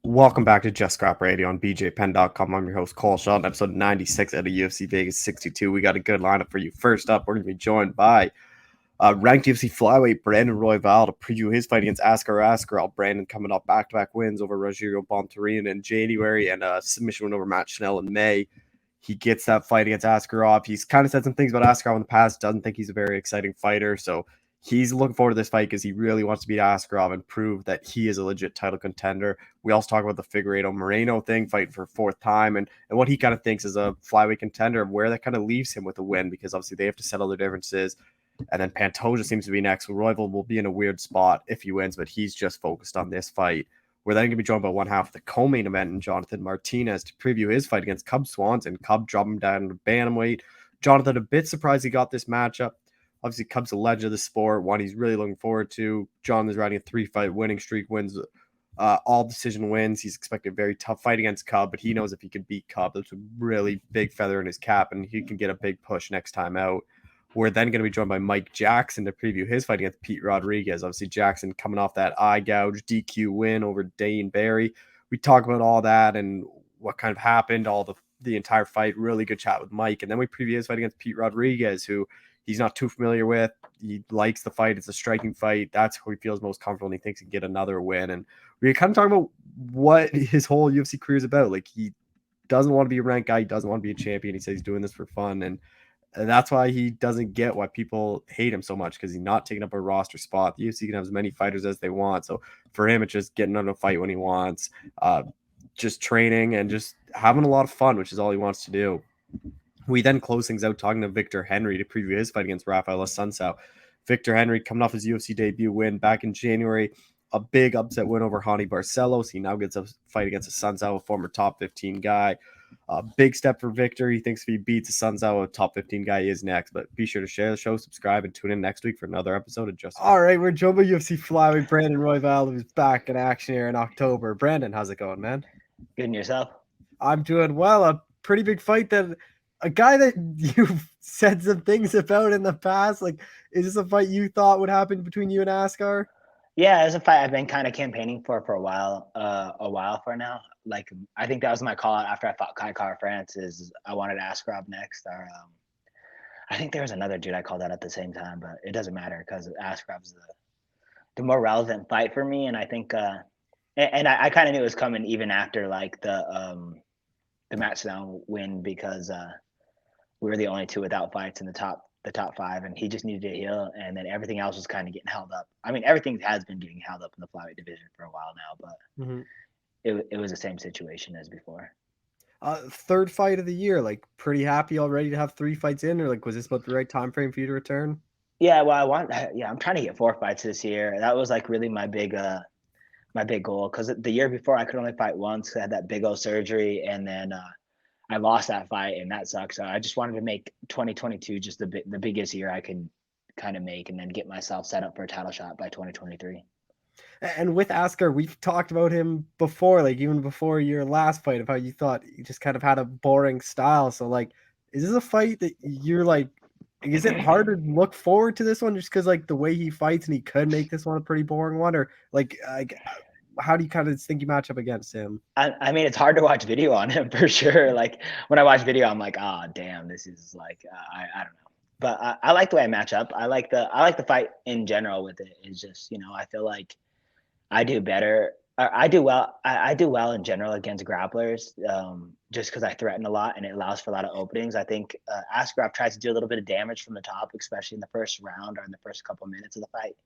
Welcome back to Just Scrap Radio on BJPenn.com. I'm your host, Cole Shelton, episode 96 at the UFC Vegas 62. We got a good lineup for you. First up, we're going to be joined by ranked UFC flyweight Brandon Royval to preview his fight against Askar Askarel. Brandon coming off back-to-back wins over Rogerio Bontorin in January and a submission win over Matt Schnell in May. He gets that fight against Askarov. He's kind of said some things about Askarov in the past, doesn't think he's a very exciting fighter, so he's looking forward to this fight because he really wants to beat Askarov and prove that he is a legit title contender. We also talk about the Figueiredo Moreno thing, fighting for a fourth time, and what he kind of thinks is a flyweight contender, where that kind of leaves him with a win, because obviously they have to settle their differences. And then Pantoja seems to be next. So Royval will be in a weird spot if he wins, but he's just focused on this fight. We're then going to be joined by one half of the co-main event and Jonathan Martinez to preview his fight against Cub Swanson. Cub dropped him down to bantamweight. Jonathan, a bit surprised he got this matchup. Obviously, Cub's a legend of the sport, one he's really looking forward to. Jonathan's riding a 3-fight winning streak, wins all decision wins. He's expecting a very tough fight against Cub, but he knows if he can beat Cub, that's a really big feather in his cap, and he can get a big push next time out. We're then going to be joined by Mike Jackson to preview his fight against Pete Rodriguez. Obviously, Jackson coming off that eye gouge DQ win over Dane Barry. We talk about all that and what kind of happened, all the entire fight. Really good chat with Mike. And then we preview his fight against Pete Rodriguez, who he's not too familiar with. He likes the fight. It's a striking fight. That's who he feels most comfortable, and he thinks he can get another win. And we're kind of talking about what his whole UFC career is about. Like, he doesn't want to be a ranked guy. He doesn't want to be a champion. He says he's doing this for fun. And that's why he doesn't get why people hate him so much, because he's not taking up a roster spot. The UFC can have as many fighters as they want. So for him, it's just getting on a fight when he wants, just training and just having a lot of fun, which is all he wants to do. We then close things out talking to Victor Henry to preview his fight against Rafael Assunção. Victor Henry coming off his UFC debut win back in January, a big upset win over Hani Barcelos. He now gets a fight against Assunção, a former top 15 guy. A big step for Victor. He thinks if he beats Assunção, a top 15 guy is next. But be sure to share the show, subscribe, and tune in next week for another episode of Just. All right, we're joined by UFC flyweight Brandon Royval, who's back in action here in October. Brandon, how's it going, man? Good, and yourself? I'm doing well. A pretty big fight that a guy that you've said some things about in the past. Like, is this a fight you thought would happen between you and Askar? Yeah, it's a fight I've been kind of campaigning for a while for now. Like, I think that was my call out after I fought Kai Kara France. Is I wanted Askarov next, or I think there was another dude I called out at the same time, but it doesn't matter because Askarov's the more relevant fight for me, and I think and I kind of knew it was coming even after like the Matt Snell win, because we were the only two without fights in the top five, and he just needed to heal, and then everything else was kind of getting held up. I mean, everything has been getting held up in the flyweight division for a while now, but it was the same situation as before. Third fight of the year, like, pretty happy already to have 3 fights in, or like, was this about the right time frame for you to return? Yeah, well, I'm trying to get 4 fights this year. That was like really my big goal, because the year before I could only fight once. I had that big old surgery, and then I lost that fight, and that sucks. So I just wanted to make 2022 just the biggest year I can kind of make, and then get myself set up for a title shot by 2023. And with Askar, we've talked about him before, like even before your last fight, of how you thought he just kind of had a boring style. So like, is this a fight that you're like, is it hard to look forward to this one just because like the way he fights and he could make this one a pretty boring one, or like how do you kind of think you match up against him? I mean, it's hard to watch video on him for sure. Like, when I watch video, I'm like, oh damn, this is like I don't know. But I like the way I match up. I like the fight in general with it. It's just, I feel like I do better. I do well. I do well in general against grapplers, just because I threaten a lot and it allows for a lot of openings. I think Askarov tries to do a little bit of damage from the top, especially in the first round or in the first couple of minutes of the fight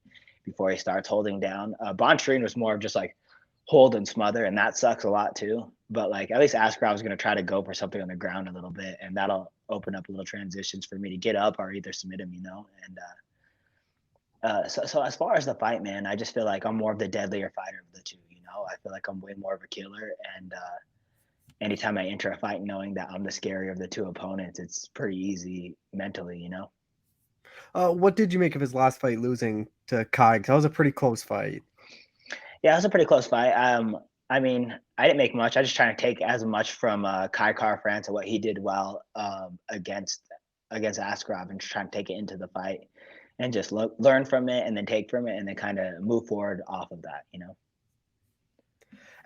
before he starts holding down. Bontorin was more of just like hold and smother, and that sucks a lot too. But like, at least Askarov is going to try to go for something on the ground a little bit, and that'll open up little transitions for me to get up or either submit him, And so as far as the fight, man, I just feel like I'm more of the deadlier fighter of the two. I feel like I'm way more of a killer, and anytime I enter a fight knowing that I'm the scarier of the two opponents, it's pretty easy mentally. What did you make of his last fight losing to Kai? That was a pretty close fight. Yeah, it was a pretty close fight. I mean, I didn't make much. I just trying to take as much from Kai Kara France and what he did well against Askarov, and just trying to take it into the fight and just learn from it and then take from it and then kind of move forward off of that.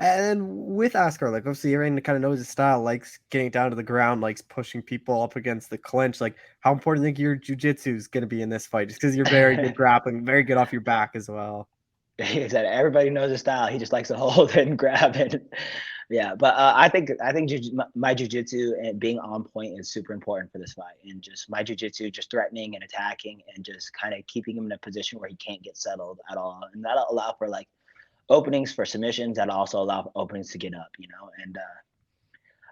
And then with Askar, like obviously everyone kind of knows his style, likes getting down to the ground, likes pushing people up against the clinch. Like, how important do you think your jujitsu is going to be in this fight? Just because you're very good grappling, very good off your back as well. He said everybody knows his style. He just likes to hold and grab it. Yeah, but I think my jujitsu and being on point is super important for this fight, and just my jujitsu, just threatening and attacking, and just kind of keeping him in a position where he can't get settled at all, and that'll allow for like openings for submissions. That'll also allow openings to get up, and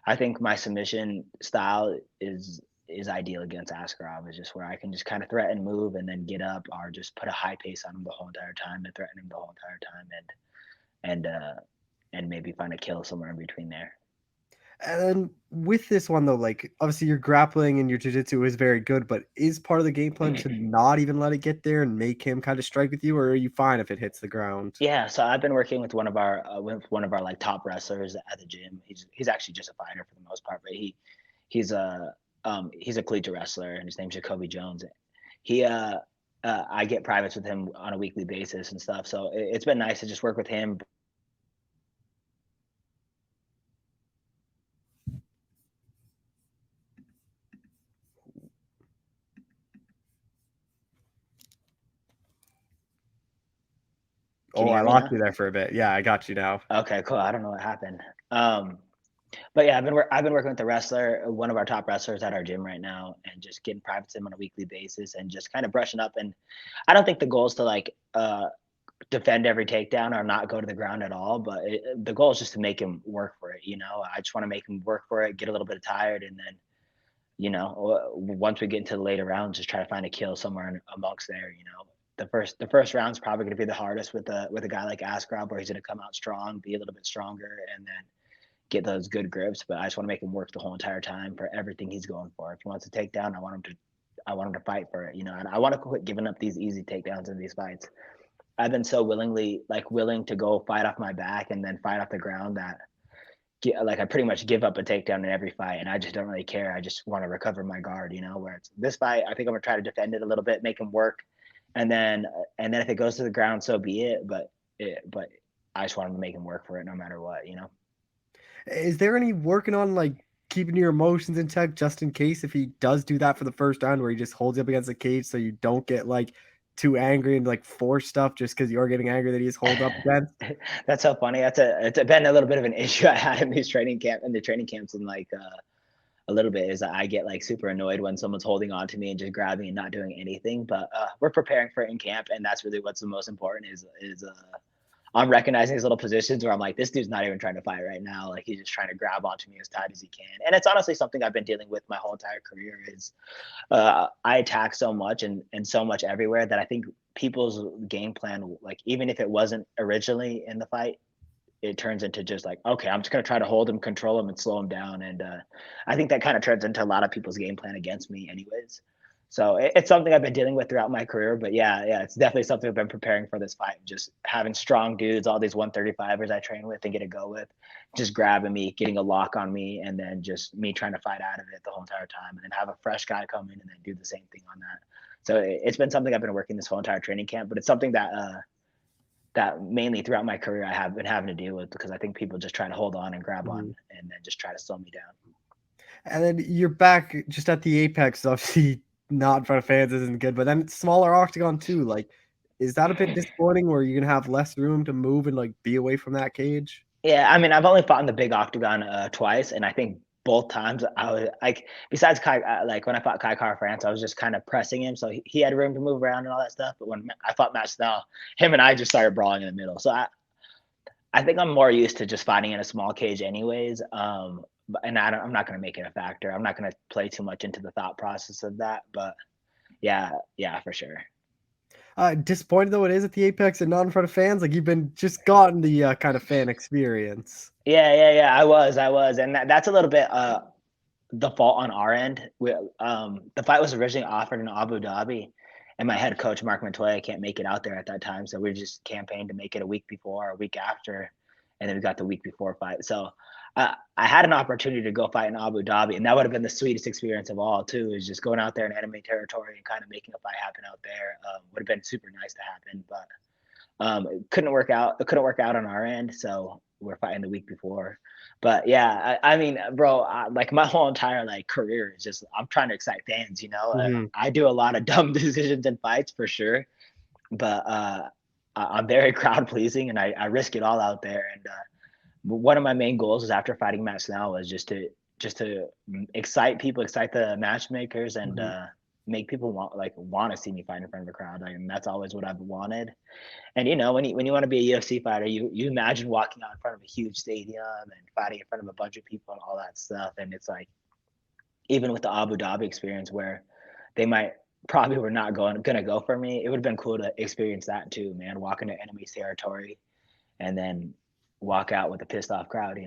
I think my submission style is ideal against Askarov. Is just where I can just kind of threaten, move, and then get up, or just put a high pace on him the whole entire time and threaten him the whole entire time, and maybe find a kill somewhere in between there. And then with this one though, like obviously your grappling and your jiu-jitsu is very good, but is part of the game plan to not even let it get there and make him kind of strike with you, or are you fine if it hits the ground? Yeah, so I've been working with one of our like top wrestlers at the gym. He's actually just a fighter for the most part, but he's a collegiate wrestler and his name's Jacoby Jones. He I get privates with him on a weekly basis and stuff. So it's been nice to just work with him. Can Oh, you I hear me lost now? you there for a bit. Yeah, I got you now. Okay, cool. I don't know what happened. But yeah, I've been working with the wrestler, one of our top wrestlers at our gym right now, and just getting privates with him on a weekly basis, and just kind of brushing up. And I don't think the goal is to like defend every takedown or not go to the ground at all. But the goal is just to make him work for it. I just want to make him work for it, get a little bit tired, and then once we get into the later rounds, just try to find a kill somewhere amongst there. The first round's probably going to be the hardest with a guy like Askarov, where he's going to come out strong, be a little bit stronger, and then get those good grips. But I just want to make him work the whole entire time for everything he's going for. If he wants to take down, I want him to fight for it. And I want to quit giving up these easy takedowns in these fights. I've been so willing to go fight off my back and then fight off the ground that like I pretty much give up a takedown in every fight, and I just don't really care. I just want to recover my guard. Where it's this fight, I think I'm gonna try to defend it a little bit, make him work, and then if it goes to the ground, so be it. But I just want him to make him work for it no matter what. Is there any working on like keeping your emotions in check just in case if he does do that for the first round where he just holds you up against the cage so you don't get like too angry and like force stuff just because you're getting angry that he's holed up against? That's so funny. It's been a little bit of an issue I had in the training camps, and like a little bit is that I get like super annoyed when someone's holding on to me and just grabbing and not doing anything. But we're preparing for it in camp, and that's really what's the most important is I'm recognizing these little positions where I'm like, this dude's not even trying to fight right now. Like he's just trying to grab onto me as tight as he can. And it's honestly something I've been dealing with my whole entire career is I attack so much and so much everywhere that I think people's game plan, like even if it wasn't originally in the fight, it turns into just like, okay, I'm just going to try to hold him, control him, and slow him down. And I think that kind of turns into a lot of people's game plan against me, anyways. So it's something I've been dealing with throughout my career. But yeah, it's definitely something I've been preparing for this fight. Just having strong dudes, all these 135ers I train with and get to go with, just grabbing me, getting a lock on me, and then just me trying to fight out of it the whole entire time, and then have a fresh guy come in and then do the same thing on that. So it's been something I've been working this whole entire training camp, but it's something that mainly throughout my career I have been having to deal with because I think people just try to hold on and grab on Mhm. and then just try to slow me down. And then you're back just at the apex, obviously not in front of fans isn't good, but then it's smaller octagon too. Like, is that a bit disappointing where you're gonna have less room to move and like be away from that cage? Yeah, I mean, I've only fought in the big octagon twice, and I think both times I was like, besides Kai, like when I fought Kai Car France, I was just kind of pressing him, so he had room to move around and all that stuff. But when I fought Matt Snell, him and I just started brawling in the middle. So I think I'm more used to just fighting in a small cage, anyways. And I'm not going to make it a factor. I'm not going to play too much into the thought process of that. But yeah, for sure. Disappointed though it is at the apex and not in front of fans. Like you've been just gotten the kind of fan experience. Yeah. I was, and that's a little bit the fault on our end. The fight was originally offered in Abu Dhabi, and my head coach Mark Montoya can't make it out there at that time, so we just campaigned to make it a week before or a week after, and then we got the week before fight. So I had an opportunity to go fight in Abu Dhabi, and that would have been the sweetest experience of all. Too is just going out there in enemy territory and kind of making a fight happen out there. Would have been super nice to happen, but it couldn't work out. It couldn't work out on our end, so we're fighting the week before. But yeah, I mean, bro, like my whole entire like career is just I'm trying to excite fans. Mhm. I do a lot of dumb decisions in fights for sure, but I'm very crowd pleasing and I risk it all out there. And one of my main goals is after fighting Matt Snell was just to excite people, excite the matchmakers, and Mhm. make people want to see me fight in front of a crowd. Like, and that's always what I've wanted. And when you want to be a UFC fighter, you imagine walking out in front of a huge stadium and fighting in front of a bunch of people and all that stuff. And it's like even with the Abu Dhabi experience where they might probably were not gonna go for me, it would have been cool to experience that too, man. Walk into enemy territory and then walk out with a pissed off crowd.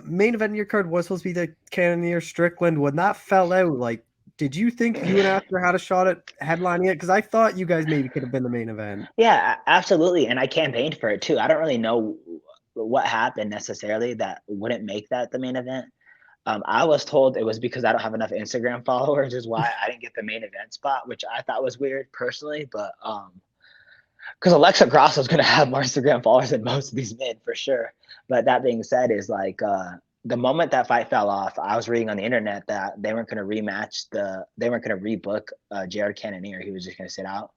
Main event in your card was supposed to be the Cannonier Strickland. When that fell out, like, did you think you and Asker had a shot at headlining it? Because I thought you guys maybe could have been the main event. Yeah, absolutely. And I campaigned for it too. I don't really know what happened necessarily that wouldn't make that the main event. I was told it was because I don't have enough Instagram followers is why I didn't get the main event spot, which I thought was weird personally. But because Alexa Grasso is going to have more Instagram followers than most of these men for sure. But that being said, is like the moment that fight fell off, I was reading on the internet that they weren't going to they weren't going to rebook Jared Cannonier. He was just going to sit out.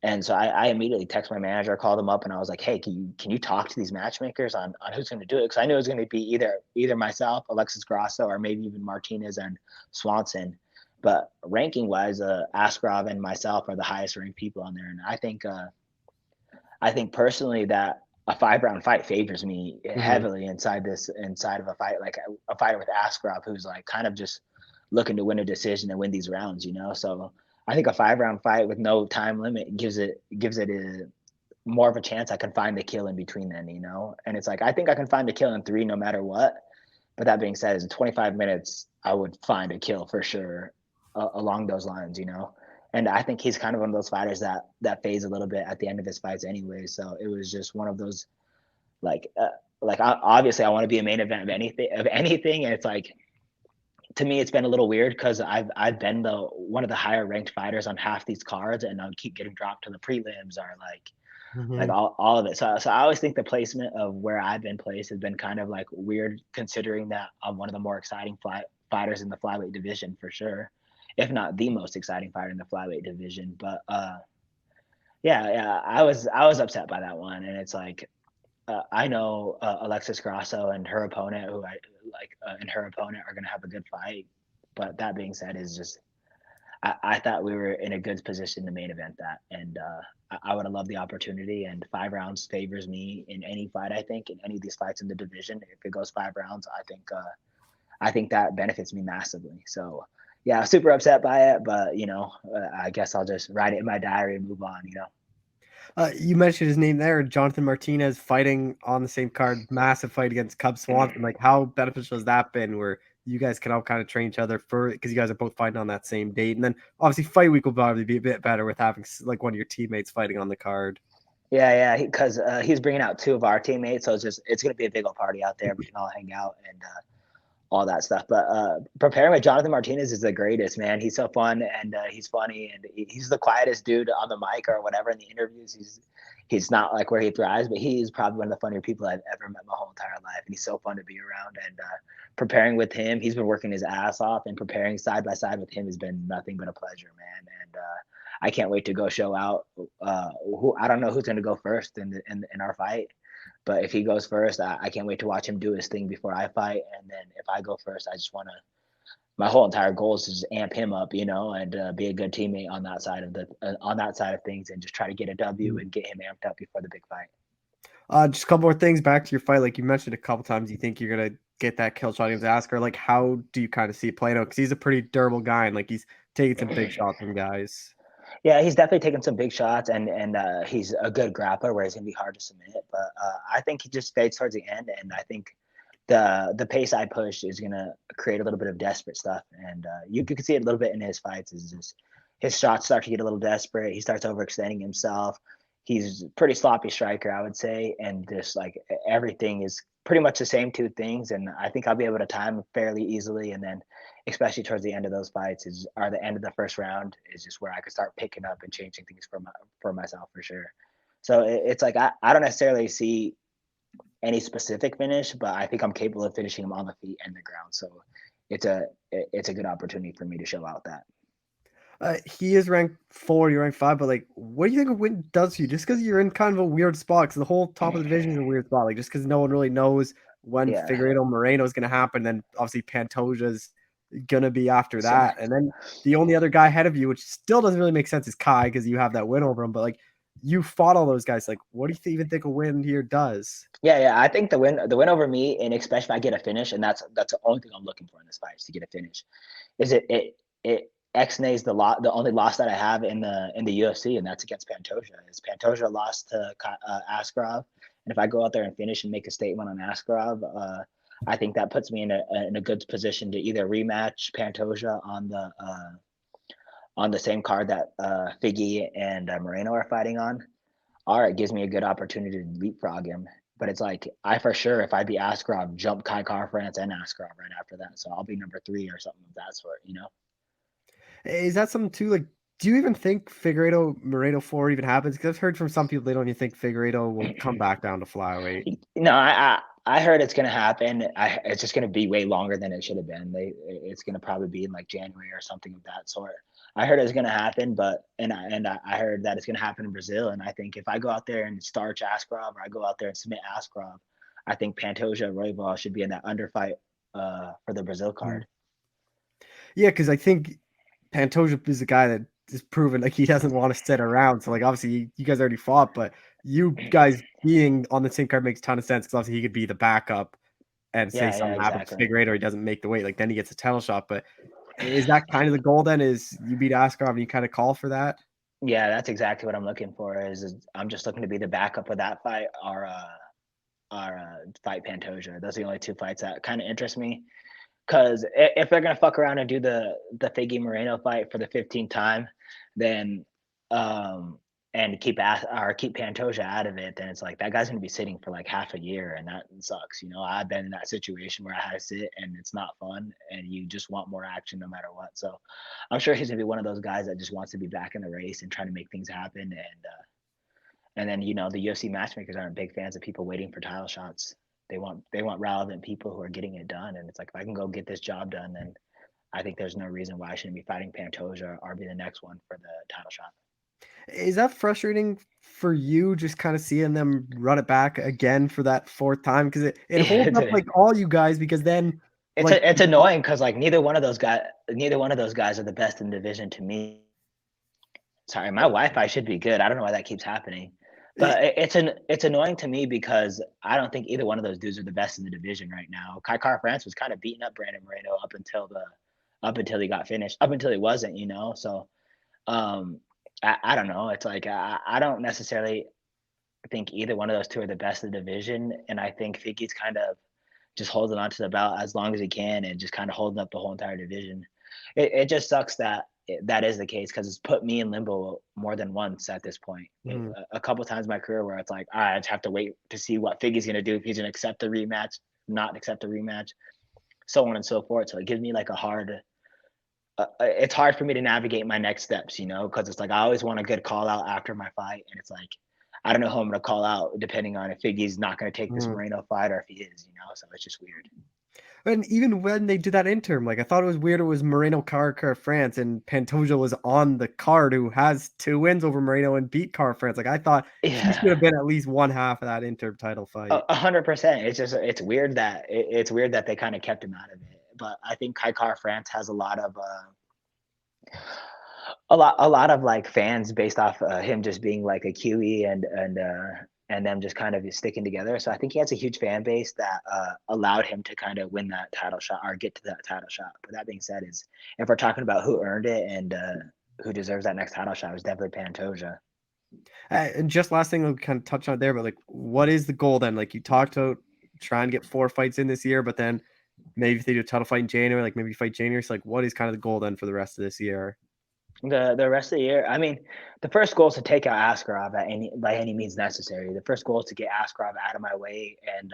And so I immediately texted my manager, called him up, and I was like, "Hey, can you talk to these matchmakers on who's going to do it?" Because I knew it was going to be either myself, Alexis Grasso, or maybe even Martinez and Swanson. But ranking wise, Askarov and myself are the highest ranked people on there, and I think personally that a 5 round fight favors me Mhm. heavily inside of a fight, like a fighter with Askarov who's like kind of just looking to win a decision and win these rounds. So I think a 5 round fight with no time limit gives it a more of a chance I can find the kill in between then. And it's like I think I can find a kill in 3 no matter what. But that being said, in 25 minutes, I would find a kill for sure along those lines. And I think he's kind of one of those fighters that fades a little bit at the end of his fights anyway. So it was just one of those like obviously I want to be a main event of anything, and it's like to me it's been a little weird because I've been the one of the higher ranked fighters on half these cards, and I would keep getting dropped to the prelims or like Mhm. all of it. So I always think the placement of where I've been placed has been kind of like weird, considering that I'm one of the more exciting fighters in the flyweight division for sure, if not the most exciting fighter in the flyweight division. But yeah, I was upset by that one, and it's like I know Alexis Grasso and her opponent, who I like, and her opponent are gonna have a good fight. But that being said, is just I thought we were in a good position to main event that, and I would have loved the opportunity. And 5 rounds favors me in any fight. I think in any of these fights in the division, if it goes 5 rounds, I think that benefits me massively. So yeah, super upset by it, but I guess I'll just write it in my diary and move on. You mentioned his name there, Jonathan Martinez fighting on the same card, massive fight against Cub Swanson. Like, how beneficial has that been? Where you guys can all kind of train each other for because you guys are both fighting on that same date, and then obviously fight week will probably be a bit better with having like one of your teammates fighting on the card. Yeah, because he's bringing out 2 of our teammates, so it's gonna be a big old party out there. We can all hang out and all that stuff. But preparing with Jonathan Martinez is the greatest, man. He's so fun and he's funny and he's the quietest dude on the mic or whatever in the interviews. He's not like where he thrives, but he's probably one of the funnier people I've ever met my whole entire life. And he's so fun to be around. And preparing with him, he's been working his ass off, and preparing side by side with him has been nothing but a pleasure, man. And I can't wait to go show out. Who I don't know who's going to go first in our fight, but if he goes first, I can't wait to watch him do his thing before I fight. And then if I go first, I just want to. My whole entire goal is to just amp him up, and be a good teammate on that side of things, and just try to get a W and get him amped up before the big fight. Just a couple more things back to your fight. Like you mentioned a couple times, you think you're gonna get that kill shot against Asker. Like, how do you kind of see it playing out? Because he's a pretty durable guy, and like he's taking some big shots from guys. Yeah, he's definitely taken some big shots, and he's a good grappler where he's gonna be hard to submit. But I think he just fades towards the end, and I think the pace I push is gonna create a little bit of desperate stuff, and you can see it a little bit in his fights. Is just his shots start to get a little desperate. He starts overextending himself. He's a pretty sloppy striker, I would say, and just like everything is pretty much the same 2 things. And I think I'll be able to time fairly easily. And then, especially towards the end of those fights, or the end of the first round, is just where I could start picking up and changing things for myself for sure. So it's like I don't necessarily see any specific finish, but I think I'm capable of finishing him on the feet and the ground. So it's a good opportunity for me to show out that. He is ranked 4, you're ranked 5, but like, what do you think a win does to you? Just because you're in kind of a weird spot, because the whole top of the division is a weird spot. Like, just because no one really knows when Yeah. Figueiredo Moreno is going to happen, then obviously Pantoja's going to be after So that, and then the only other guy ahead of you, which still doesn't really make sense, is Kai because you have that win over him. But like, you fought all those guys. Like, what do you even think a win here does? yeah. I think the win over me, and especially if I get a finish, and that's the only thing I'm looking for in this fight is to get a finish. Is it X-nays the only loss that I have in the UFC, and that's against Pantoja. Is Pantoja lost to Askarov, and if I go out there and finish and make a statement on Askarov, I think that puts me in a good position to either rematch Pantoja on the same card that Figgy and Moreno are fighting on, or it gives me a good opportunity to leapfrog him. But it's like I for sure, if I beat Askarov, jump Kai Car France and Askarov right after that, so I'll be number 3 or something of that sort, you know. Is that something too? Like, do you even think Figueiredo Moreno 4 even happens? Because I've heard from some people they don't even think Figueiredo will come back down to flyweight. No, I heard it's gonna happen. It's just gonna be way longer than it should have been. It's gonna probably be in like January or something of that sort. I heard it's gonna happen, but I heard that it's gonna happen in Brazil. And I think if I go out there and starch Askarov, or I go out there and submit Askarov, I think Pantoja Royval should be in that underfight for the Brazil Mm. card. Yeah, because I think Pantoja is a guy that is proven like he doesn't want to sit around. So like obviously you guys already fought, but you guys being on the same card makes a ton of sense because obviously he could be the backup and say Yeah, something happens to exactly. Figueiredo or he doesn't make the weight. Like then he gets a title shot. But is that kind of the goal then? Is you beat Askarov and you kind of call for that? Yeah, that's exactly what I'm looking for. Is I'm just looking to be the backup of that fight, or fight Pantoja. Those are the only 2 fights that kind of interest me. Because if they're gonna fuck around and do the Figgy Moreno fight for the 15th time, then and keep Pantoja out of it, then it's like that guy's gonna be sitting for like half a year, and that sucks. You know, I've been in that situation where I had to sit, and it's not fun, and you just want more action no matter what. So I'm sure he's gonna be one of those guys that just wants to be back in the race and trying to make things happen. And then the UFC matchmakers aren't big fans of people waiting for title shots. They want relevant people who are getting it done. And it's like if I can go get this job done, then I think there's no reason why I shouldn't be fighting Pantoja or be the next one for the title shot. Is that frustrating for you just kind of seeing them run it back again for that 4th time? Because it Yeah, holds up like all you guys because then like it's annoying because like neither one of those guys are the best in the division to me. Sorry, my Wi-Fi should be good. I don't know why that keeps happening, but it's annoying to me because I don't think either one of those dudes are the best in the division right now. Kai Car France was kind of beating up Brandon Moreno up until he got finished, up until he wasn't, you know. So I don't know. It's like I don't necessarily think either one of those two are the best in the division, and I think Figgy's kind of just holding on to the belt as long as he can and just kind of holding up the whole entire division. It just sucks that that is the case because it's put me in limbo more than once at this point. Mhm. A couple times in my career where it's like, all right, I just have to wait to see what Figgy's going to do, if he's going to accept the rematch, not accept the rematch, so on and so forth. So it gives me like it's hard for me to navigate my next steps, because it's like I always want a good call out after my fight. And it's like, I don't know who I'm going to call out depending on if Figgy's not going to take this Mhm. Moreno fight or if he is. So it's just weird. And even when they did that interim, like I thought it was weird. It was Moreno Car France, and Pantoja was on the card, who has 2 wins over Moreno and beat Car France. Like I thought he should have Yeah. been at least one half of that interim title fight. 100%. It's weird that it's weird that they kind of kept him out of it. But I think Kai Car France has a lot of like fans based off him just being like a QE and them just kind of sticking together. So I think he has a huge fan base that allowed him to kind of win that title shot or get to that title shot. But that being said, is if we're talking about who earned it and who deserves that next title shot, it was definitely Pantoja. And just last thing, I'll kind of touch on there, but like, what is the goal then? Like you talked about trying to get 4 fights in this year, but then maybe if they do a title fight in January, like maybe fight January. So like, what is kind of the goal then for the rest of this year? The rest of the year, I mean, the first goal is to take out Askarov by any means necessary. The first goal is to get Askarov out of my way, and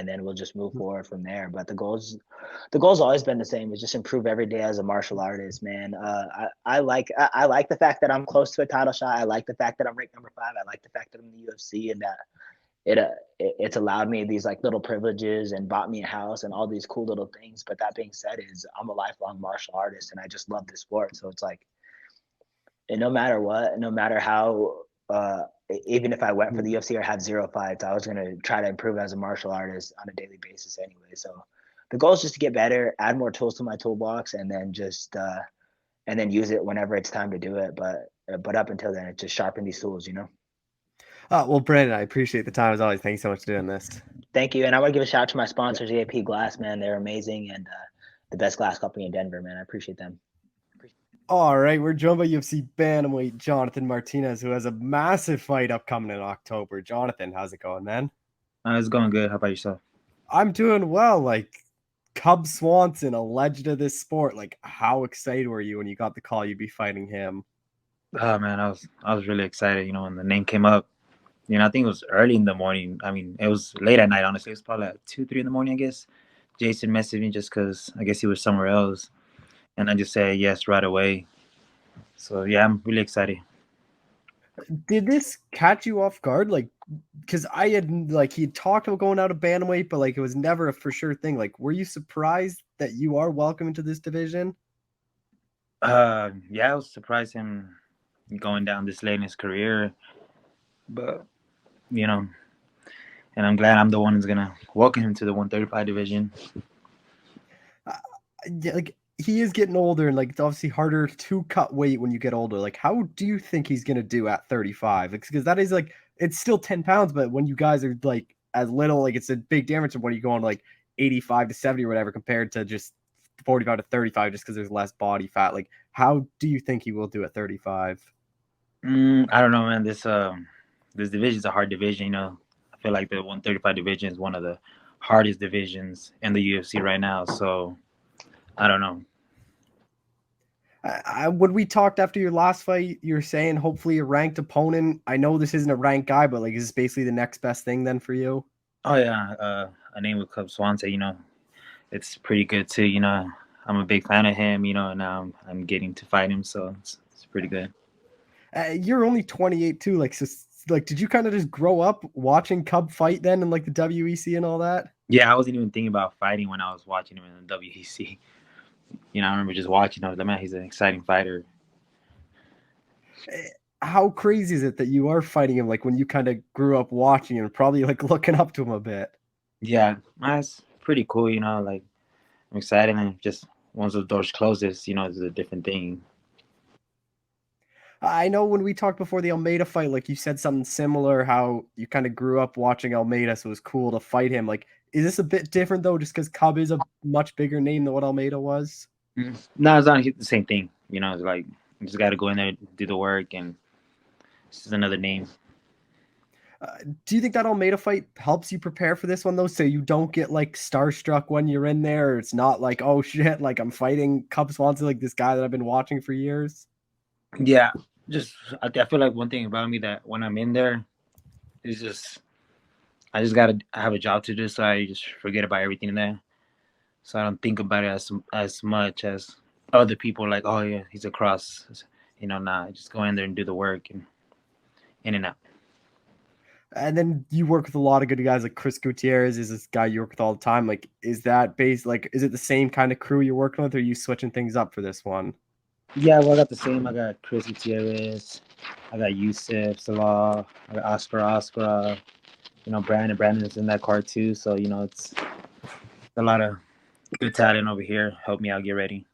then we'll just move forward from there. But the goal's always been the same: is just improve every day as a martial artist, man. I like the fact that I'm close to a title shot. I like the fact that I'm ranked number 5. I like the fact that I'm in the UFC and that it's allowed me these like little privileges and bought me a house and all these cool little things. But that being said, is I'm a lifelong martial artist and I just love the sport. So it's like, and no matter what, no matter how, even if I went for the UFC or had 0 fights, I was gonna try to improve as a martial artist on a daily basis anyway. So the goal is just to get better, add more tools to my toolbox, and then just and then use it whenever it's time to do it. But up until then, it's just sharpen these tools, you know. Well, Brandon, I appreciate the time as always. Thanks so much for doing this. Thank you, and I want to give a shout out to my sponsors, EAP Glass, man. They're amazing and the best glass company in Denver, man. I appreciate them. All right, we're joined by UFC bantamweight Jonathan Martinez, who has a massive fight upcoming in October. Jonathan, how's it going, man? It's going good. How about yourself? I'm doing well. Like Cub Swanson, a legend of this sport. Like, how excited were you when you got the call you'd be fighting him? Oh man, I was really excited. When the name came up. I think it was early in the morning. I mean, it was late at night. Honestly, it was probably like 2, 3 in the morning. I guess Jason messaged me just because I guess he was somewhere else, and I just said yes right away. So yeah, I'm really excited. Did this catch you off guard? Like, because I had he talked about going out of bantamweight, but like it was never a for sure thing. Like, were you surprised that you are welcome into this division? Yeah, I was surprised him going down this late in his career, but and I'm glad I'm the one who's gonna welcome him to the 135 division. Yeah, like he is getting older, and like it's obviously harder to cut weight when you get older. Like, how do you think he's gonna do at 35? Because that is like it's still 10 pounds, but when you guys are like as little, like it's a big difference of when you go on like 85 to 70 or whatever compared to just 45 to 35, just because there's less body fat. Like, how do you think he will do at 35? I don't know, man. This division is a hard division. I feel like the 135 division is one of the hardest divisions in the UFC right now. So I don't know. When we talked after your last fight, you were saying hopefully a ranked opponent. I know this isn't a ranked guy, but like, is this basically the next best thing then for you? Oh yeah, a name with Cub Swanson. It's pretty good too. I'm a big fan of him. And now I'm getting to fight him, so it's pretty good. You're only 28 too. Like, so, like, did you kind of just grow up watching Cub fight then, and like the WEC and all that? Yeah, I wasn't even thinking about fighting when I was watching him in the WEC. I remember just watching. I was like, man, he's an exciting fighter. How crazy is it that you are fighting him? Like when you kind of grew up watching him, probably like looking up to him a bit. Yeah, that's pretty cool. Like I'm excited, and just once the doors closes, it's a different thing. I know when we talked before the Almeida fight, like you said something similar, how you kind of grew up watching Almeida, so it was cool to fight him. Like, is this a bit different though, just because Cub is a much bigger name than what Almeida was? No, it's not the same thing. It's like you just got to go in there, do the work, and it's just another name. Do you think that Almeida fight helps you prepare for this one though, so you don't get like starstruck when you're in there? Or it's not like, oh shit, like I'm fighting Cub Swanson, like this guy that I've been watching for years. Yeah, I feel like one thing about me that when I'm in there is just I just gotta have a job to do, so I just forget about everything in there. So I don't think about it as much as other people. Like, oh yeah, he's across. Nah, I just go in there and do the work and in and out. And then you work with a lot of good guys like Chris Gutierrez is this guy you work with all the time. Like, is that based like is it the same kind of crew you're working with, or are you switching things up for this one? Yeah, well, I got the same. I got Chris Gutierrez, I got Yusuf Salah, I got Oscar. Brandon's in that card too. So it's a lot of good talent over here. Help me out, get ready.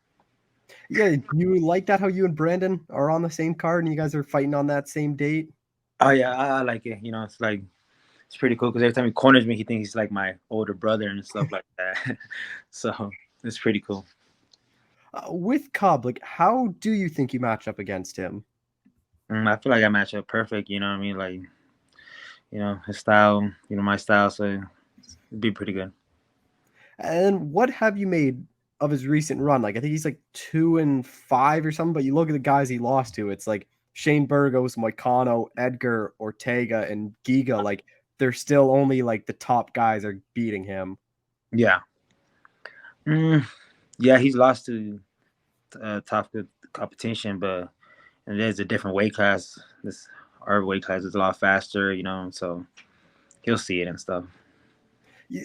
Yeah, you like that how you and Brandon are on the same card and you guys are fighting on that same date? Oh yeah, I like it. It's like it's pretty cool because every time he corners me, he thinks he's like my older brother and stuff like that. So it's pretty cool. With Cobb, like, how do you think you match up against him? I feel like I match up perfect. You know what I mean? Like, his style, my style, so it'd be pretty good. And what have you made of his recent run? Like, I think he's like 2-5 or something. But you look at the guys he lost to. It's like Shane Burgos, Moicano, Edgar, Ortega, and Giga. Like, they're still only like the top guys are beating him. Yeah. Yeah, he's lost to top good competition, but and there's a different weight class. Our weight class is a lot faster, so he'll see it and stuff.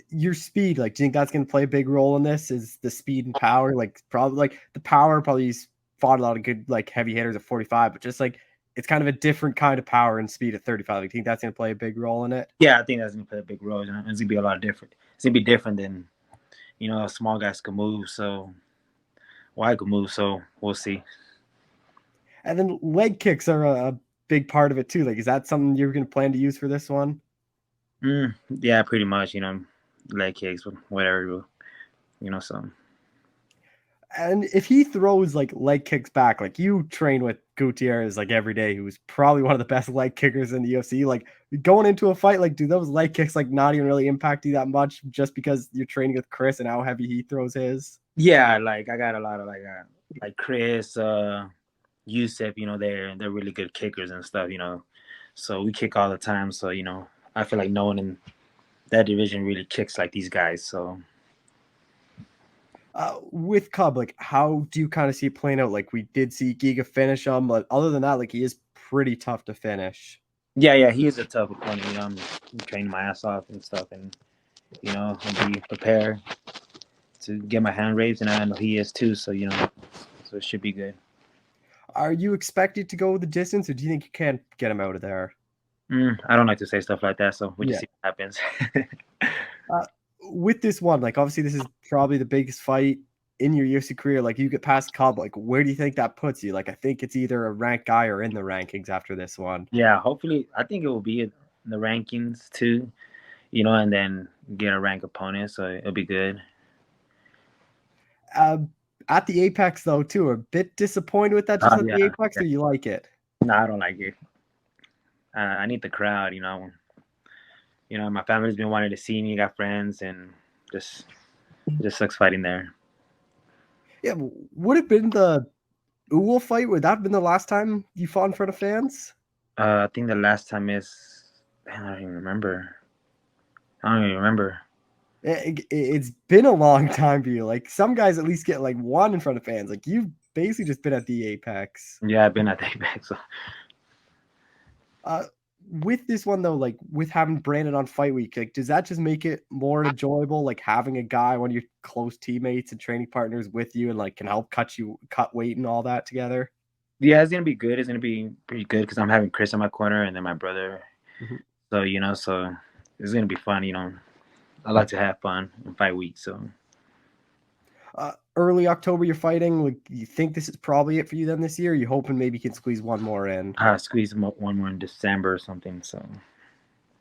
Your speed, like, do you think that's going to play a big role in this? Is the speed and power, like, probably like the power? Probably he's fought a lot of good like heavy hitters at 45, but just like it's kind of a different kind of power and speed at 35. Like, do you think that's going to play a big role in it? Yeah, I think that's gonna play a big role. It's gonna be a lot different. It's gonna be different than small guys can move. So wide could move. So we'll see. And then leg kicks are a big part of it too. Like, is that something you're going to plan to use for this one? Yeah, pretty much. Leg kicks, whatever. So. And if he throws like leg kicks back, like you train with Gutierrez like every day, who's probably one of the best leg kickers in the UFC, like going into a fight, like do those leg kicks like not even really impact you that much just because you're training with Chris and how heavy he throws his? Yeah, like I got a lot of like Chris, Yusef, they're really good kickers and stuff, So we kick all the time. So, I feel like no one in that division really kicks like these guys. So with Cub, like how do you kind of see it playing out? Like we did see Giga finish him, but other than that, like he is pretty tough to finish. yeah, he is a tough opponent. I'm training my ass off and stuff, and I'll be prepared to get my hand raised, and I know he is too. So so it should be good. Are you expected to go the distance, or do you think you can get him out of there? I don't like to say stuff like that, so we'll just see what happens. With this one, like obviously this is probably the biggest fight in your UFC career. Like you get past Cub, like where do you think that puts you? Like I think it's either a ranked guy or in the rankings after this one. Yeah, hopefully, I think it will be in the rankings too, and then get a ranked opponent, so it'll be good. At the Apex though, too, a bit disappointed with that. Just at the Apex, or you like it? No, I don't like it. I need the crowd, my family's been wanting to see me, got friends, and just it just sucks fighting there. Yeah, would have been the Uwal fight. Would that have been the last time you fought in front of fans? I think the last time is I don't even remember. It's been a long time for you. Like some guys at least get like one in front of fans. Like you've basically just been at the Apex. Yeah, I've been at the Apex. So. With this one though, like with having Brandon on fight week, like does that just make it more enjoyable? Like having a guy, one of your close teammates and training partners with you, and like can help cut weight and all that together. Yeah, it's gonna be good. It's gonna be pretty good because I'm having Chris in my corner and then my brother. Mm-hmm. So so it's gonna be fun. I like to have fun in fight week. So early October, you're fighting. Like, you think this is probably it for you then this year? Or you hoping maybe you can squeeze one more in? Squeeze one more in December or something. So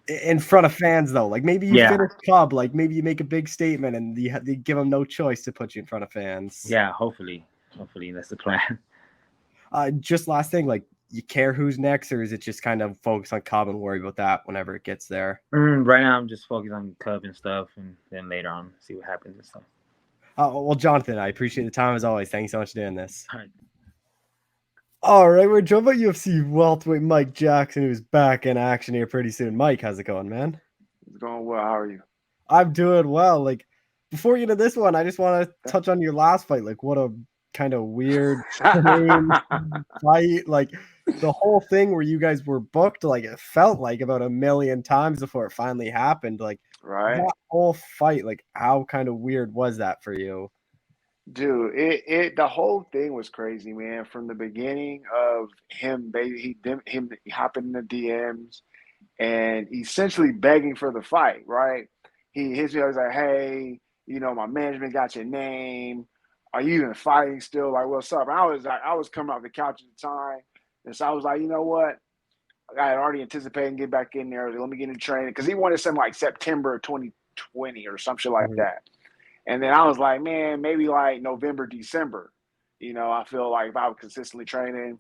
in front of fans though, like maybe you finish Cub, like maybe you make a big statement and you give them no choice to put you in front of fans. Yeah, hopefully that's the plan. Just last thing, like you care who's next, or is it just kind of focus on Cub and worry about that whenever it gets there? Right now, I'm just focused on Cub and stuff, and then later on, see what happens and stuff. Well, Jonathan, I appreciate the time as always. Thanks so much for doing this. All right, we're joined by UFC welterweight Mike Jackson, who's back in action here pretty soon. Mike, how's it going, man? It's going well. How are you? I'm doing well. Like, before we get into this one, I just want to touch on your last fight. Like, what a kind of weird fight. Like, the whole thing where you guys were booked, like, it felt like about a million times before it finally happened. Like, right. That whole fight, like, how kind of weird was that for you? Dude, the whole thing was crazy, man. From the beginning of him, him hopping in the DMs and essentially begging for the fight, right? He was like, "Hey, my management got your name. Are you even fighting still? Like, what's up?" And I was coming off the couch at the time, and so I was like, you know what? I had already anticipated get back in there. Let me get in training because he wanted something like September 2020 or some shit like that. And then I was like, man, maybe like November, December. I feel like if I was consistently training,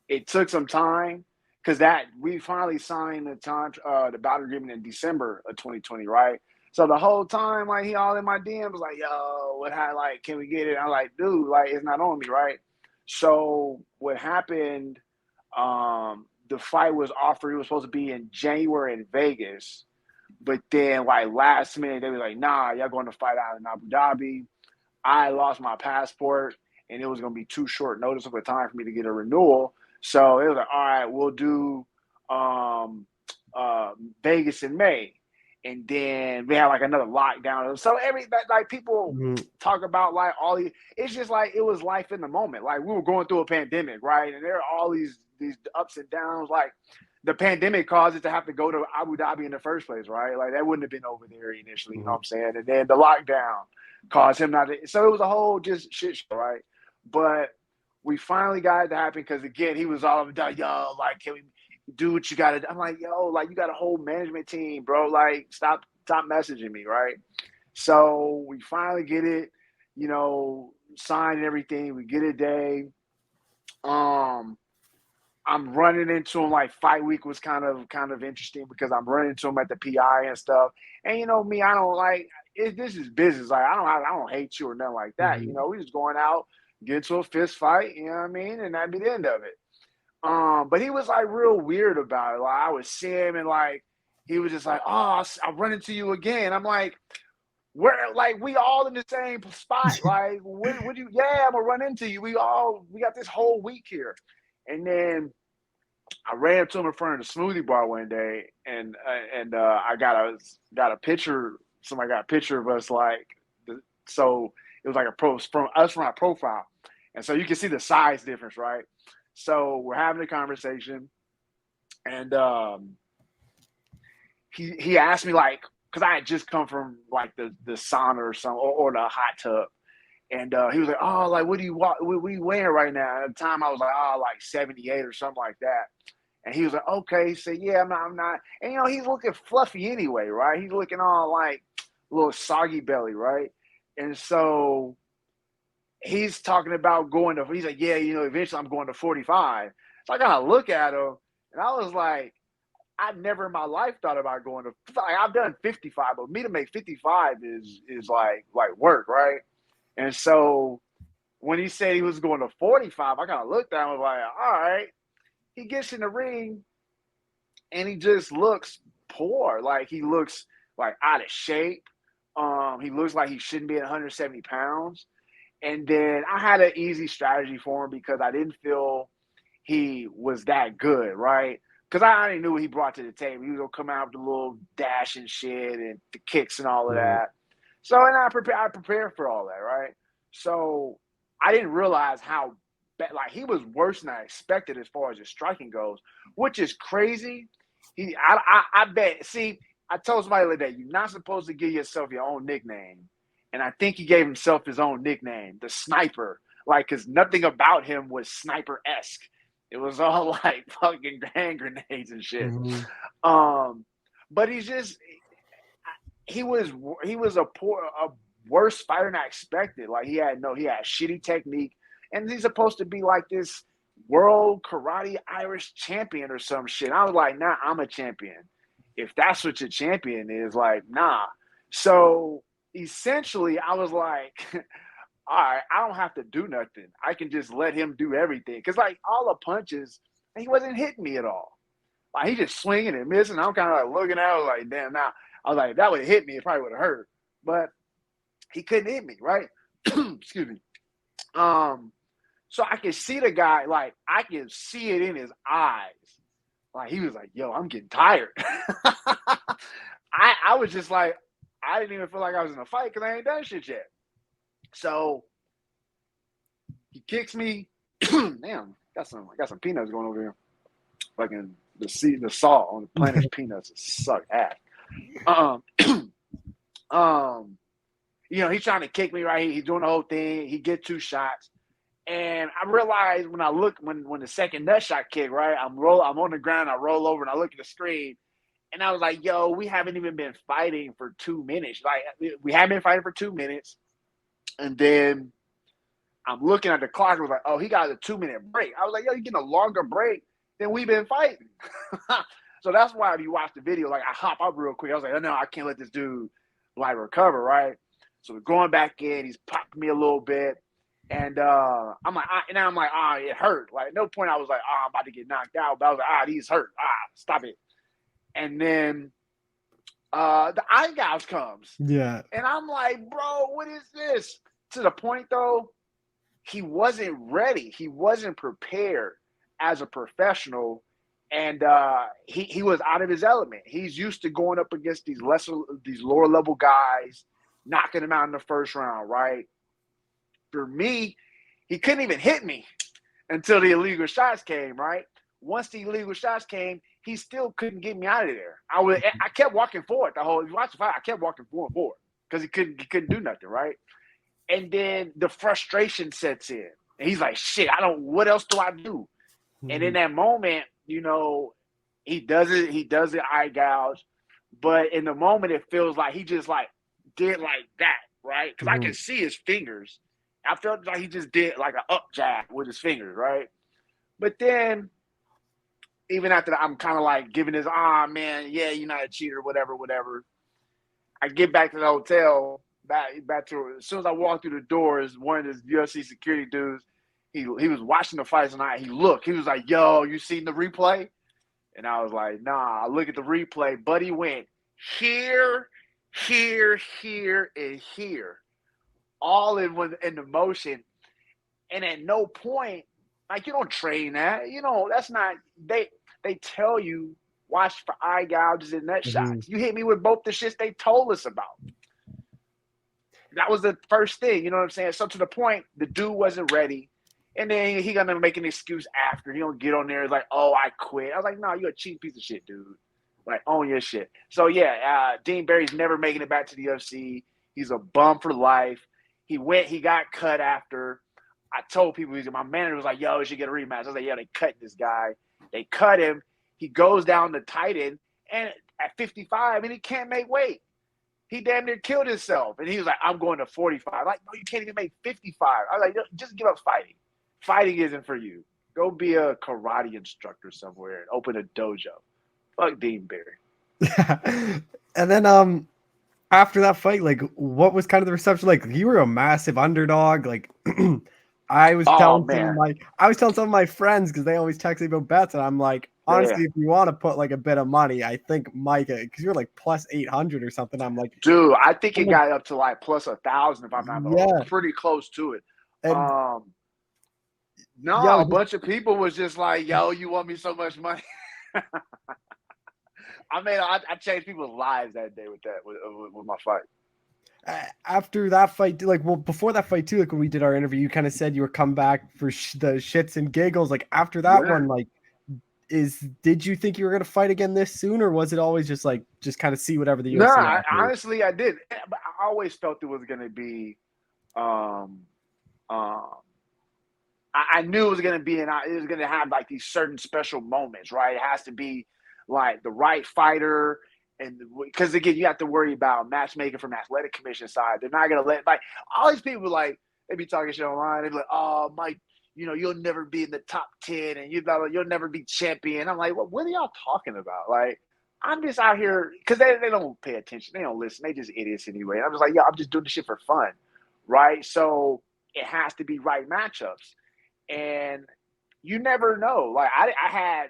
it took some time because we finally signed the battle agreement in December of 2020, right? So the whole time, like he all in my DMs, like, yo, can we get it? I'm like, dude, like it's not on me, right? So what happened? The fight was offered. It was supposed to be in January in Vegas. But then, like, last minute, they were like, nah, y'all going to fight out in Abu Dhabi. I lost my passport, and it was going to be too short notice of a time for me to get a renewal. So it was like, all right, we'll do Vegas in May. And then we had like another lockdown. So like people talk about like all these, it's just like it was life in the moment. Like we were going through a pandemic, right? And there are all these ups and downs. Like the pandemic caused it to have to go to Abu Dhabi in the first place, right? Like that wouldn't have been over there initially, you know what I'm saying? And then the lockdown caused him not to. So it was a whole just shit show, right? But we finally got it to happen because again, he was all done, yo, like, can we do what you gotta do? I'm like, yo, like you got a whole management team, bro. Like, stop messaging me, right? So we finally get it, you know, signed and everything. We get a day. I'm running into him like fight week was kind of interesting because I'm running into him at the PI and stuff. And you know me, I don't like this is business. Like I don't hate you or nothing like that. You know, we just going out, get into a fist fight, you know what I mean? And that'd be the end of it. But he was like real weird about it. Like I would see him and like he was just like, oh, I'll run into you again. I'm like, we're like we all in the same spot. Like, would you? Yeah, I'm gonna run into you. We got this whole week here. And then I ran up to him in front of the smoothie bar one day, and I got a picture. Somebody got a picture of us, like, so it was like from our profile, and so you can see the size difference, right? So we're having a conversation, and he asked me like, because I had just come from like the sauna or something, or the hot tub. And he was like, oh, like, what are you wearing right now? At the time, I was like, oh, like 78 or something like that. And he was like, okay. He said, yeah, I'm not. And, you know, he's looking fluffy anyway, right? He's looking all like a little soggy belly, right? And so he's talking about he's like, yeah, you know, eventually I'm going to 45. So I kind of look at him, and I was like, I never in my life thought about going to, like, I've done 55, but me to make 55 is like work, right? And so when he said he was going to 45, I kind of looked at him and was like, all right. He gets in the ring and he just looks poor. Like he looks like out of shape. He looks like he shouldn't be at 170 pounds. And then I had an easy strategy for him because I didn't feel he was that good, right? Because I already knew what he brought to the table. He was going to come out with a little dash and shit and the kicks and all of that. So, and I prepared for all that, right? So I didn't realize how bad, like he was worse than I expected as far as his striking goes, which is crazy. I bet. See, I told somebody the other day, you're not supposed to give yourself your own nickname, and I think he gave himself his own nickname, the Sniper, like because nothing about him was sniper-esque. It was all like fucking hand grenades and shit. But he's just. He was a worse fighter than I expected. Like he had shitty technique, and he's supposed to be like this world karate Irish champion or some shit. I was like, nah, I'm a champion. If that's what your champion is, like, nah. So essentially, I was like, all right, I don't have to do nothing. I can just let him do everything. Because like all the punches, he wasn't hitting me at all. Like he just swinging and missing. I'm kind of like looking at it like, damn, now. I was like, if that would have hit me, it probably would have hurt. But he couldn't hit me, right? Excuse me. So I could see the guy, like, I can see it in his eyes. Like, he was like, yo, I'm getting tired. I was just like, I didn't even feel like I was in a fight because I ain't done shit yet. So he kicks me. Damn, got some peanuts going over here. Fucking the salt on the planet's peanuts suck ass. You know, he's trying to kick me right. He's doing the whole thing. He gets 2 shots, and I realized when I look when the second nut shot kick, right, I'm on the ground. I roll over and I look at the screen, and I was like, "Yo, we haven't even been fighting for 2 minutes. Like, we haven't been fighting for 2 minutes." And then I'm looking at the clock. I was like, "Oh, he got a 2-minute break." I was like, "Yo, you getting a longer break than we've been fighting." So that's why if you watch the video, like I hop up real quick. I was like, oh, no, I can't let this dude like recover, right? So we're going back in. He's popping me a little bit. And I'm like, it hurt. Like at no point I was like, I'm about to get knocked out. But I was like, he's hurt. Stop it. And then the eye gouge comes. Yeah. And I'm like, bro, what is this? To the point though, he wasn't ready. He wasn't prepared as a professional. And he was out of his element. He's used to going up against these lower level guys, knocking them out in the first round, right? For me, he couldn't even hit me until the illegal shots came, right? Once the illegal shots came, he still couldn't get me out of there. I kept walking forward the whole watch the fight. I kept walking forward because he couldn't do nothing, right? And then the frustration sets in. And he's like, shit, what else do I do? And in that moment, you know, he does the eye gouge, but in the moment it feels like he just like did like that, right? Because I can see his fingers. I felt like he just did like an up jab with his fingers, right? But then even after that, I'm kind of like giving his, man, yeah, you're not a cheater, whatever. I get back to the hotel, back to as soon as I walk through the doors, one of the UFC security dudes, he was watching the fights and he was like, yo, you seen the replay? And I was like, nah, I look at the replay. Buddy went here, and here, all in the motion. And at no point, like, you don't train that. You know, that's not, they tell you, watch for eye gouges and nut shots. You hit me with both the shits they told us about. That was the first thing, you know what I'm saying? So to the point, the dude wasn't ready. And then he gonna make an excuse after. He don't get on there like, oh, I quit. I was like, no, you're a cheap piece of shit, dude. Like, own your shit. So yeah, Dean Barry's never making it back to the UFC. He's a bum for life. He got cut after. I told people, my manager was like, yo, you should get a rematch. I was like, yeah, they cut this guy. They cut him. He goes down to tight end and at 55 and he can't make weight. He damn near killed himself. And he was like, I'm going to 45. Like, no, you can't even make 55. I was like, just give up fighting. Fighting isn't for you. Go be a karate instructor somewhere and open a dojo. Fuck Dean Barry. And then after that fight, like, what was kind of the reception? Like, you were a massive underdog. Like, I was telling some of my friends because they always text me about bets, and I'm like, honestly, if you want to put like a bit of money, I think Mike, because you're like plus 800 or something. I'm like, dude, I think it got up to like plus 1,000 if I'm not wrong. Pretty close to it. And, a bunch of people was just like, yo, you want me so much money? I changed people's lives that day with my fight. After that fight, like, well, before that fight too, like when we did our interview, you kind of said you were coming back for the shits and giggles. Like after that one, like, did you think you were going to fight again this soon, or was it always just kind of see whatever the UFC? No, honestly, I did. But I always felt it was going to be, I knew it was going to be, and it was going to have like these certain special moments, right? It has to be like the right fighter. And because again, you have to worry about matchmaking from the athletic commission side. They're not going to let, like, all these people, like, they be talking shit online. They be like, oh, Mike, you know, you'll never be in the top 10 and you'll never be champion. I'm like, well, what are y'all talking about? Like, I'm just out here because they don't pay attention. They don't listen. They just idiots anyway. And I'm just like, I'm just doing this shit for fun, right? So it has to be right matchups. And you never know. Like, I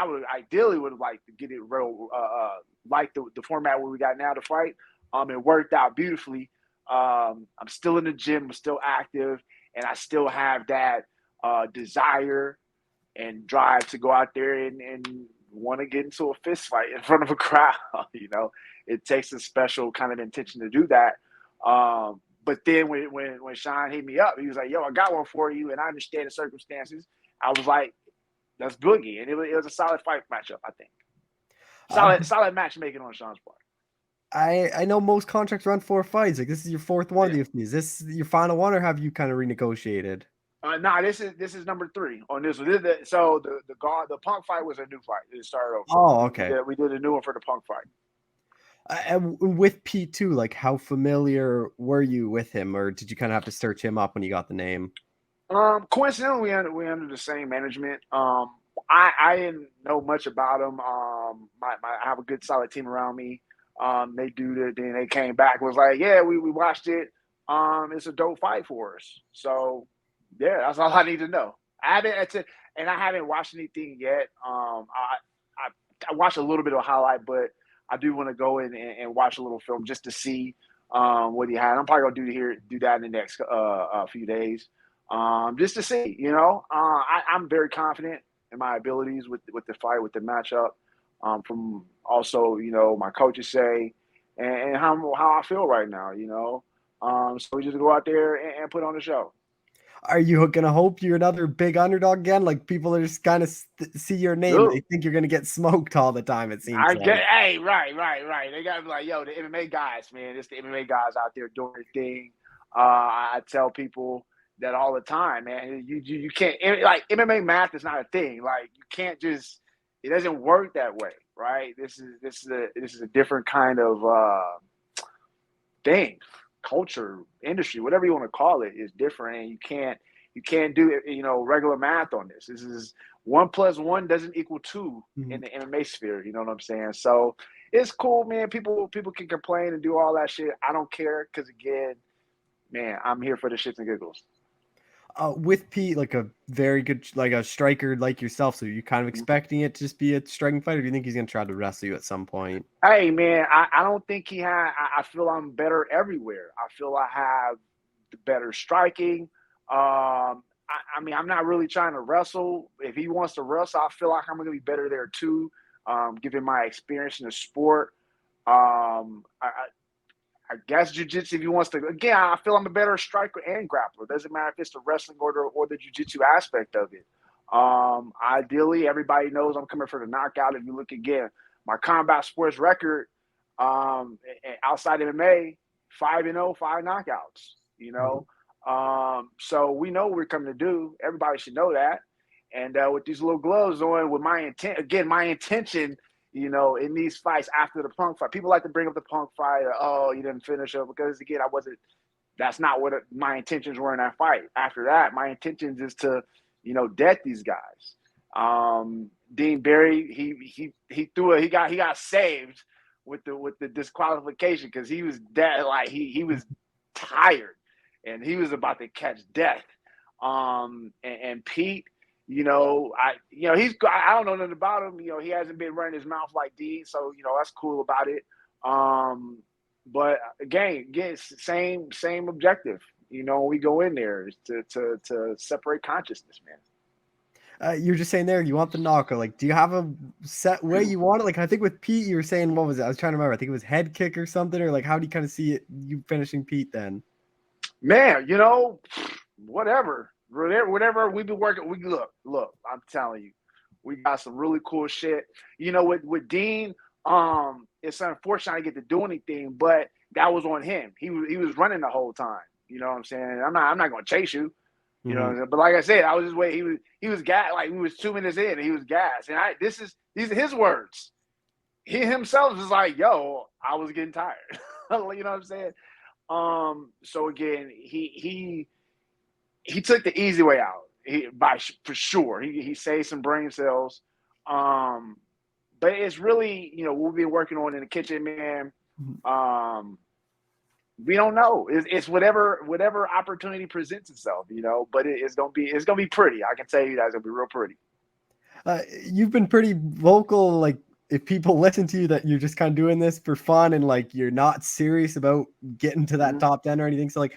would ideally would like to get it real, like the format where we got now to fight. It worked out beautifully. I'm still in the gym. I'm still active. And I still have that desire and drive to go out there and want to get into a fist fight in front of a crowd. You know, it takes a special kind of intention to do that. But then when Sean hit me up, he was like, yo, I got one for you. And I understand the circumstances. I was like, that's boogie. And it was a solid fight matchup, I think. Solid matchmaking on Sean's part. I know most contracts run 4 fights. Like, this is your 4th one. Yeah. Is this your final one, or have you kind of renegotiated? This is number 3 on this one. So the Punk fight was a new fight. It started over. Oh, okay. We did a new one for the Punk fight. And with Pete too, like, how familiar were you with him, or did you kind of have to search him up when you got the name? Coincidentally, we under the same management. I didn't know much about him. I have a good solid team around me. They then they came back, was like, yeah, we watched it. It's a dope fight for us. So yeah, that's all I need to know. I haven't watched anything yet. I watched a little bit of a highlight, but I do want to go in and watch a little film just to see what he had. I'm probably gonna do that in the next few days. Just to see, you know. I'm very confident. in my abilities with the fight, with the matchup. From also, my coaches say, and how I feel right now, So we just go out there and put on the show. Are you gonna hope you're another big underdog again? Like people are just kind of see your name, Dude, they think you're gonna get smoked all the time. It seems like. Hey, right. They gotta be like, yo, the MMA guys, man. It's the MMA guys out there doing their thing. I tell people that all the time, man. You can't, like, MMA math is not a thing. Like, you can't just. It doesn't work that way, right? This is a different kind of thing, culture, industry, whatever you want to call it, is different, and you can't do regular math on this. This is 1 + 1 doesn't equal 2 in the MMA sphere. You know what I'm saying? So it's cool, man. People can complain and do all that shit. I don't care because, again, man, I'm here for the shits and giggles. With Pete, like a very good, like a striker like yourself, so you're kind of expecting it to just be a striking fight, or do you think he's gonna try to wrestle you at some point? Hey, man, I don't think he had. I feel I'm better everywhere. I feel I have the better striking. I mean, I'm not really trying to wrestle. If he wants to wrestle, I feel like I'm going to be better there too, given my experience in the sport. I guess jiu-jitsu, if he wants to. Again, I feel I'm a better striker and grappler. It doesn't matter if it's the wrestling or the jiu-jitsu aspect of it. Ideally, everybody knows I'm coming for the knockout. If you look again, my combat sports record outside MMA, 5-0, 5 knockouts. So we know what we're coming to do. Everybody should know that. And with these little gloves on, with my intention, in these fights after the Punk fight, people like to bring up the Punk fight. Oh, you didn't finish up, because again, that's not what my intentions were in that fight. After that, my intentions is to, death these guys. Dean Barry, he got saved with the disqualification, because he was dead, like he was tired and he was about to catch death. And Pete, I don't know nothing about him. He hasn't been running his mouth like Dean, so that's cool about it. But again, same objective. We go in there is to separate consciousness, man. You're just saying there you want the knockout. Like, do you have a set way you want it? Like, I think with Pete, you were saying, what was it? I was trying to remember. I think it was head kick or something, or like, how do you kind of see it, you finishing Pete then? Man, whatever we've been working. Look, I'm telling you, we got some really cool shit. With Dean, it's unfortunate I didn't get to do anything, but that was on him. He was running the whole time. You know what I'm saying? I'm not going to chase you. You know what I'm saying? But like I said, I was just waiting. He was gassed. Like, we was 2 minutes in and he was gassed. And these are his words. He himself is like, yo, I was getting tired. You know what I'm saying? So again, he took the easy way out. For sure. He saved some brain cells. But it's really, we've been working on in the kitchen, man. We don't know. It's whatever opportunity presents itself, But it's gonna be pretty. I can tell you that it's gonna be real pretty. You've been pretty vocal, like, if people listen to you, that you're just kind of doing this for fun and like you're not serious about getting to that top 10 or anything. So like,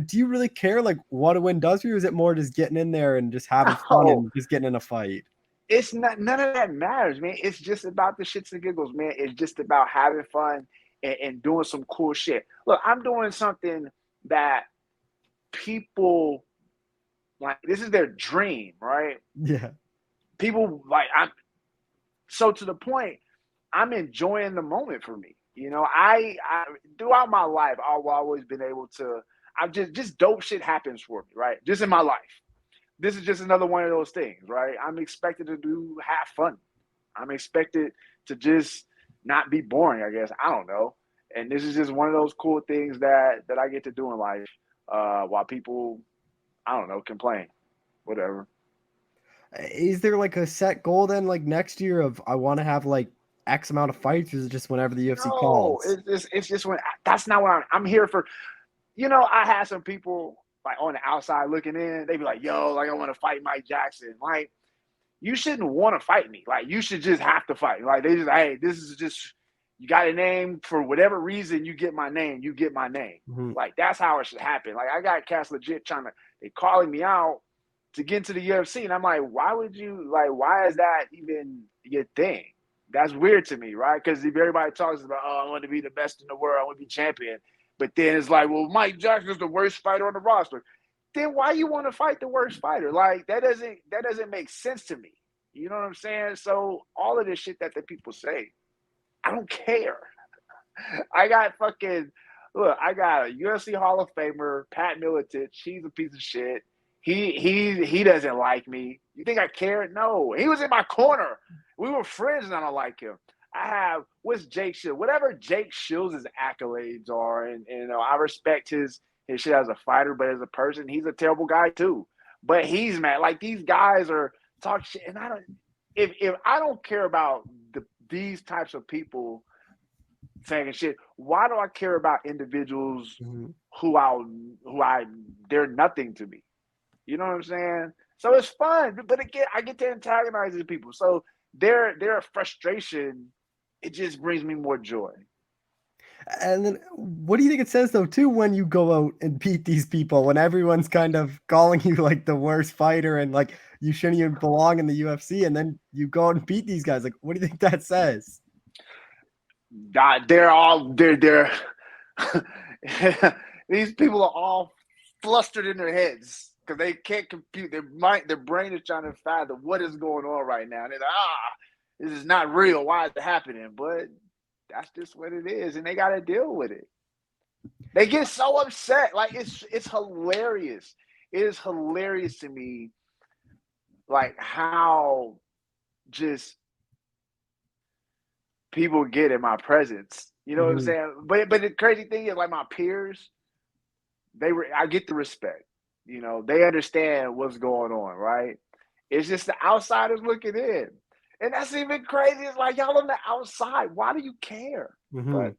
do you really care like what a win does for you? Or is it more just getting in there and just having fun and just getting in a fight? It's not, none of that matters, man. It's just about the shits and giggles, man. It's just about having fun and doing some cool shit. Look, I'm doing something that people like. This is their dream, right? Yeah. People like so to the point, I'm enjoying the moment for me. I throughout my life, I've always been able to. I've just dope shit happens for me, right? Just in my life. This is just another one of those things, right? I'm expected to have fun. I'm expected to just not be boring, I guess. I don't know. And this is just one of those cool things that I get to do in life, while people, I don't know, complain, whatever. Is there like a set goal then, like next year of I want to have like X amount of fights, or is it just whenever the UFC calls? It's just when. That's not what I'm here for. I had some people like on the outside looking in. They be like, "Yo, like I want to fight Mike Jackson." Like, you shouldn't want to fight me. Like, you should just have to fight. Like, they just, hey, this is just, you got a name for whatever reason. You get my name. You get my name. Like, that's how it should happen. Like, I got cats legit they calling me out. to get into the UFC. And I'm like, why is that even your thing? That's weird to me, right? Because if everybody talks about, I want to be the best in the world, I want to be champion. But then it's like, well, Mike Jackson's the worst fighter on the roster. Then why you want to fight the worst fighter? Like, that doesn't make sense to me. You know what I'm saying? So all of this shit that the people say, I don't care. I got a UFC Hall of Famer, Pat Miletich. He's a piece of shit. He doesn't like me. You think I care? No. He was in my corner. We were friends and I don't like him. What's Jake Shields? Whatever Jake Shields' accolades are, and I respect his shit as a fighter, but as a person, he's a terrible guy too. But he's mad. Like, these guys are talking shit, and if I don't care about these types of people saying shit, why do I care about individuals they're nothing to me? You know what I'm saying? So it's fun, but again, I get to antagonize these people. So their frustration, it just brings me more joy. And then what do you think it says, though, too, when you go out and beat these people, when everyone's kind of calling you like the worst fighter and like you shouldn't even belong in the UFC, and then you go out and beat these guys? Like, what do you think that says? God, these people are all flustered in their heads because they can't compute. Their brain is trying to fathom what is going on right now. And they're like, this is not real. Why is it happening? But that's just what it is, and they got to deal with it. They get so upset. Like, it's hilarious. It is hilarious to me, like, how just people get in my presence. You know what I'm saying? But the crazy thing is, like, my peers, I get the respect. You know, they understand what's going on, right? It's just the outsiders looking in. And that's even crazy. It's like, y'all on the outside. Why do you care? But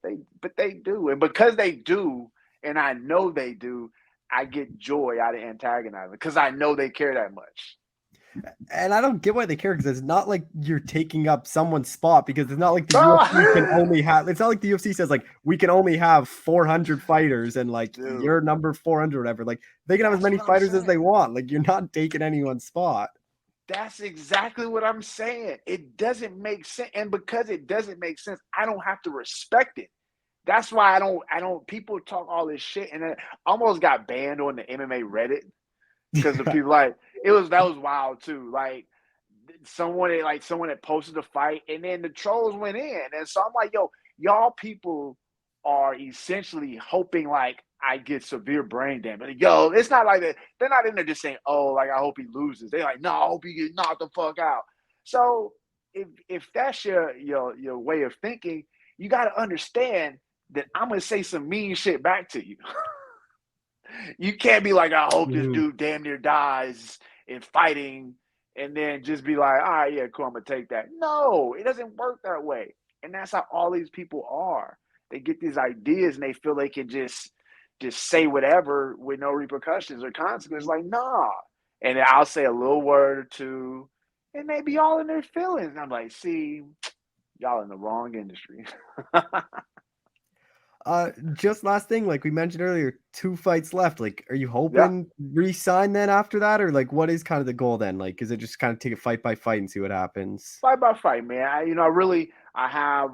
they do. And because they do, and I know they do, I get joy out of antagonizing because I know they care that much. And I don't get why they care, because it's not like you're taking up someone's spot, because it's not like the UFC can only have, it's not like the UFC says, like, we can only have 400 fighters and like you're number 400 or whatever. Like, they can have as many fighters as they want. Like, you're not taking anyone's spot. That's exactly what I'm saying. It doesn't make sense. And because it doesn't make sense, I don't have to respect it. That's why I don't, people talk all this shit, and I almost got banned on the MMA Reddit because of people like, that was wild too. Like, someone had posted a fight, and then the trolls went in. And so I'm like, yo, y'all people are essentially hoping like I get severe brain damage. Yo, it's not like that. They're not in there just saying, oh, like, I hope he loses. They're like, no, I hope he gets knocked the fuck out. So if that's your way of thinking, you got to understand that I'm going to say some mean shit back to you. You can't be like, I hope this dude damn near dies in fighting, and then just be like, all right, yeah, cool, I'm going to take that. No, it doesn't work that way. And that's how all these people are. They get these ideas and they feel they can just say whatever with no repercussions or consequences. Like, nah. And then I'll say a little word or two, and they be all in their feelings. And I'm like, see, y'all in the wrong industry. Just last thing, like we mentioned earlier, 2 fights left. Like, are you hoping re-sign then after that, or like what is kind of the goal then? Like, is it just kind of take it fight by fight and see what happens? Fight by fight, man. I have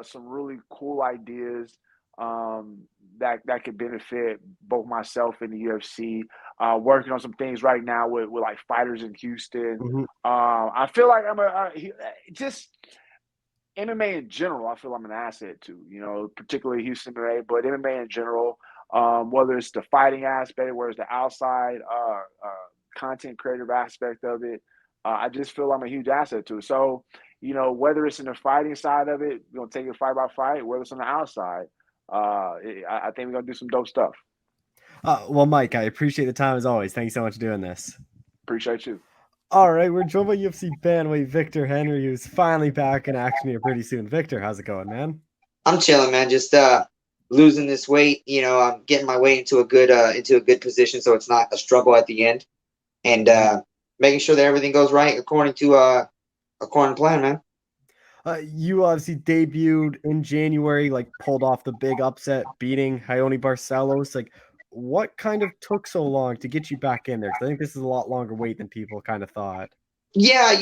some really cool ideas that could benefit both myself and the UFC. Working on some things right now with like fighters in Houston. I feel like just MMA in general. I feel I'm an asset to, particularly Houston MMA, but MMA in general. Whether it's the fighting aspect, whether it's the outside content creative aspect of it, I just feel I'm a huge asset to it. So, whether it's in the fighting side of it, we're gonna take it fight by fight. Whether it's on the outside, I think we're gonna do some dope stuff. Well, Mike, I appreciate the time as always. Thank you so much for doing this. Appreciate you. All right, we're joined by UFC bantamweight Victor Henry, who's finally back in action here pretty soon. Victor, how's it going, man? I'm chilling, man. Just losing this weight. I'm getting my weight into a good position, so it's not a struggle at the end, and making sure that everything goes right according to plan, man. You obviously debuted in January, like pulled off the big upset, beating Raoni Barcelos. Like, what kind of took so long to get you back in there? Because I think this is a lot longer wait than people kind of thought. Yeah,